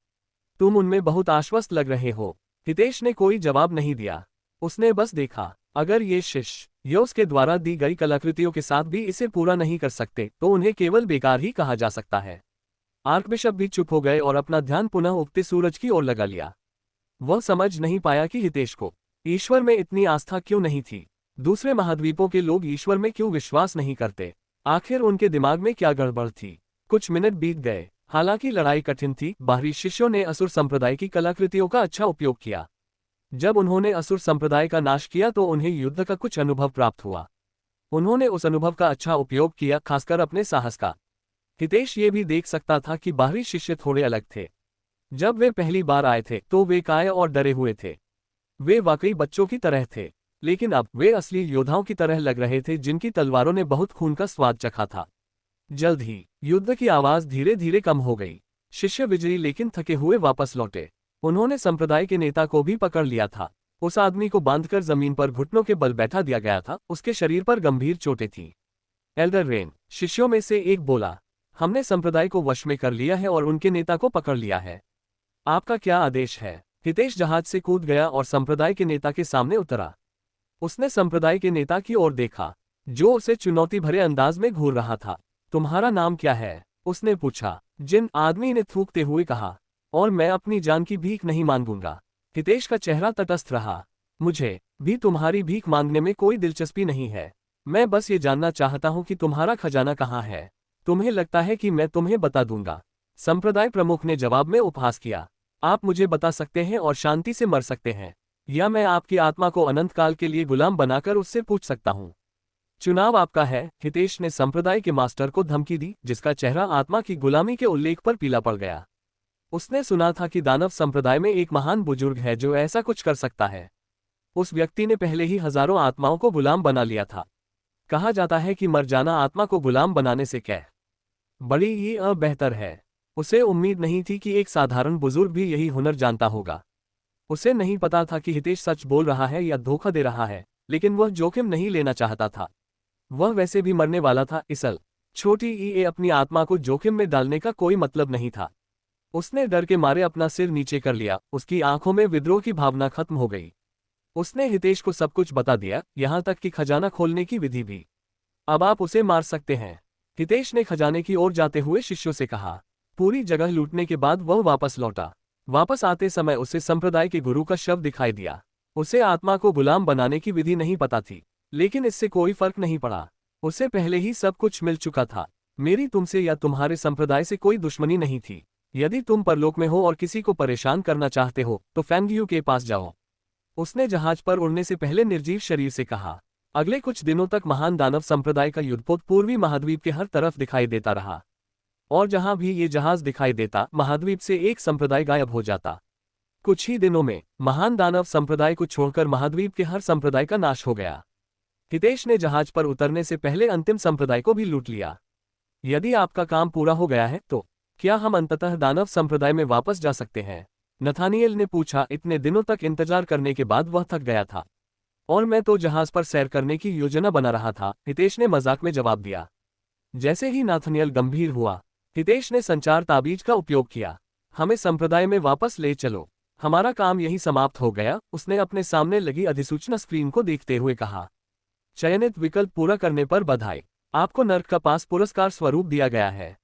तुम उनमें बहुत आश्वस्त लग रहे हो। हितेश ने कोई जवाब नहीं दिया। उसने बस देखा। अगर ये शिष्य उसके द्वारा दी गई कलाकृतियों के साथ भी इसे पूरा नहीं कर सकते तो उन्हें केवल बेकार ही कहा जा सकता है। आर्कबिशप भी चुप हो गए और अपना ध्यान पुनः उगते सूरज की ओर लगा लिया। वह समझ नहीं पाया कि हितेश को ईश्वर में इतनी आस्था क्यों नहीं थी। दूसरे महाद्वीपों के लोग ईश्वर में क्यों विश्वास नहीं करते? आखिर उनके दिमाग में क्या गड़बड़ थी? कुछ मिनट बीत गए। हालांकि लड़ाई कठिन थी, बाहरी शिष्यों ने असुर संप्रदाय की कलाकृतियों का अच्छा उपयोग किया। जब उन्होंने असुर संप्रदाय का नाश किया तो उन्हें युद्ध का कुछ अनुभव प्राप्त हुआ। उन्होंने उस अनुभव का अच्छा उपयोग किया, खासकर अपने साहस का। हितेश ये भी देख सकता था कि बाहरी शिष्य थोड़े अलग थे। जब वे पहली बार आए थे तो वे काये और डरे हुए थे। वे वाकई बच्चों की तरह थे, लेकिन अब वे असली योद्धाओं की तरह लग रहे थे जिनकी तलवारों ने बहुत खून का स्वाद चखा था। जल्द ही युद्ध की आवाज धीरे धीरे कम हो गई। शिष्य विजयी लेकिन थके हुए वापस लौटे। उन्होंने संप्रदाय के नेता को भी पकड़ लिया था। उस आदमी को बांधकर जमीन पर घुटनों के बल बैठा दिया गया था। उसके शरीर पर गंभीर चोटें थीं। एल्डर रेन, शिष्यों में से एक बोला, हमने संप्रदाय को वश में कर लिया है और उनके नेता को पकड़ लिया है। आपका क्या आदेश है? हितेश जहाज से कूद गया और संप्रदाय के नेता के सामने उतरा। उसने संप्रदाय के नेता की ओर देखा, जो उसे चुनौती भरे अंदाज में घूर रहा था। तुम्हारा नाम क्या है? उसने पूछा। जिन, आदमी ने थूकते हुए कहा, और मैं अपनी जान की भीख नहीं मांगूंगा। हितेश का चेहरा तटस्थ रहा। मुझे भी तुम्हारी भीख मांगने में कोई दिलचस्पी नहीं है। मैं बस ये जानना चाहता हूं कि तुम्हारा खजाना कहाँ है। तुम्हें लगता है कि मैं तुम्हें बता दूंगा? संप्रदाय प्रमुख ने जवाब में उपहास किया। आप मुझे बता सकते हैं और शांति से मर सकते हैं, या मैं आपकी आत्मा को अनंत काल के लिए गुलाम बनाकर उससे पूछ सकता हूं। चुनाव आपका है। हितेश ने संप्रदाय के मास्टर को धमकी दी, जिसका चेहरा आत्मा की गुलामी के उल्लेख पर पीला पड़ गया। उसने सुना था कि दानव संप्रदाय में एक महान बुजुर्ग है जो ऐसा कुछ कर सकता है। उस व्यक्ति ने पहले ही हजारों आत्माओं को गुलाम बना लिया था। कहा जाता है कि मर जाना आत्मा को गुलाम बनाने से क्या बड़ी ही बेहतर है। उसे उम्मीद नहीं थी कि एक साधारण बुजुर्ग भी यही हुनर जानता होगा। उसे नहीं पता था कि हितेश सच बोल रहा है या धोखा दे रहा है, लेकिन वह जोखिम नहीं लेना चाहता था। वह वैसे भी मरने वाला था। इसल छोटी ईए अपनी आत्मा को जोखिम में डालने का कोई मतलब नहीं था। उसने डर के मारे अपना सिर नीचे कर लिया। उसकी आंखों में विद्रोह की भावना खत्म हो गई। उसने हितेश को सब कुछ बता दिया, यहां तक कि खजाना खोलने की विधि भी। अब आप उसे मार सकते हैं, हितेश ने खजाने की ओर जाते हुए शिष्यों से कहा। पूरी जगह लूटने के बाद वह वापस लौटा। वापस आते समय उसे संप्रदाय के गुरु का शव दिखाई दिया। उसे आत्मा को गुलाम बनाने की विधि नहीं पता थी, लेकिन इससे कोई फर्क नहीं पड़ा। उसे पहले ही सब कुछ मिल चुका था। मेरी तुमसे या तुम्हारे संप्रदाय से कोई दुश्मनी नहीं थी। यदि तुम परलोक में हो और किसी को परेशान करना चाहते हो तो फैंगयू के पास जाओ। उसने जहाज पर उड़ने से पहले निर्जीव शरीर से कहा। अगले कुछ दिनों तक महान दानव संप्रदाय का युद्धपोत पूर्वी महाद्वीप के हर तरफ दिखाई देता रहा, और जहां भी ये जहाज दिखाई देता महाद्वीप से एक संप्रदाय गायब हो जाता। कुछ ही दिनों में महान दानव संप्रदाय को छोड़कर महाद्वीप के हर संप्रदाय का नाश हो गया। हितेश ने जहाज पर उतरने से पहले अंतिम संप्रदाय को भी लूट लिया। यदि आपका काम पूरा हो गया है तो क्या हम अंततः दानव संप्रदाय में वापस जा सकते हैं? नथानिएल ने पूछा। इतने दिनों तक इंतजार करने के बाद वह थक गया था। और मैं तो जहाज पर सैर करने की योजना बना रहा था, हितेश ने मजाक में जवाब दिया। जैसे ही नाथनियल गंभीर हुआ, हितेश ने संचार ताबीज का उपयोग किया। हमें संप्रदाय में वापस ले चलो, हमारा काम यही समाप्त हो गया। उसने अपने सामने लगी अधिसूचना स्क्रीन को देखते हुए कहा। चयनित विकल्प पूरा करने पर बधाई, आपको नर्क का पास पुरस्कार स्वरूप दिया गया है।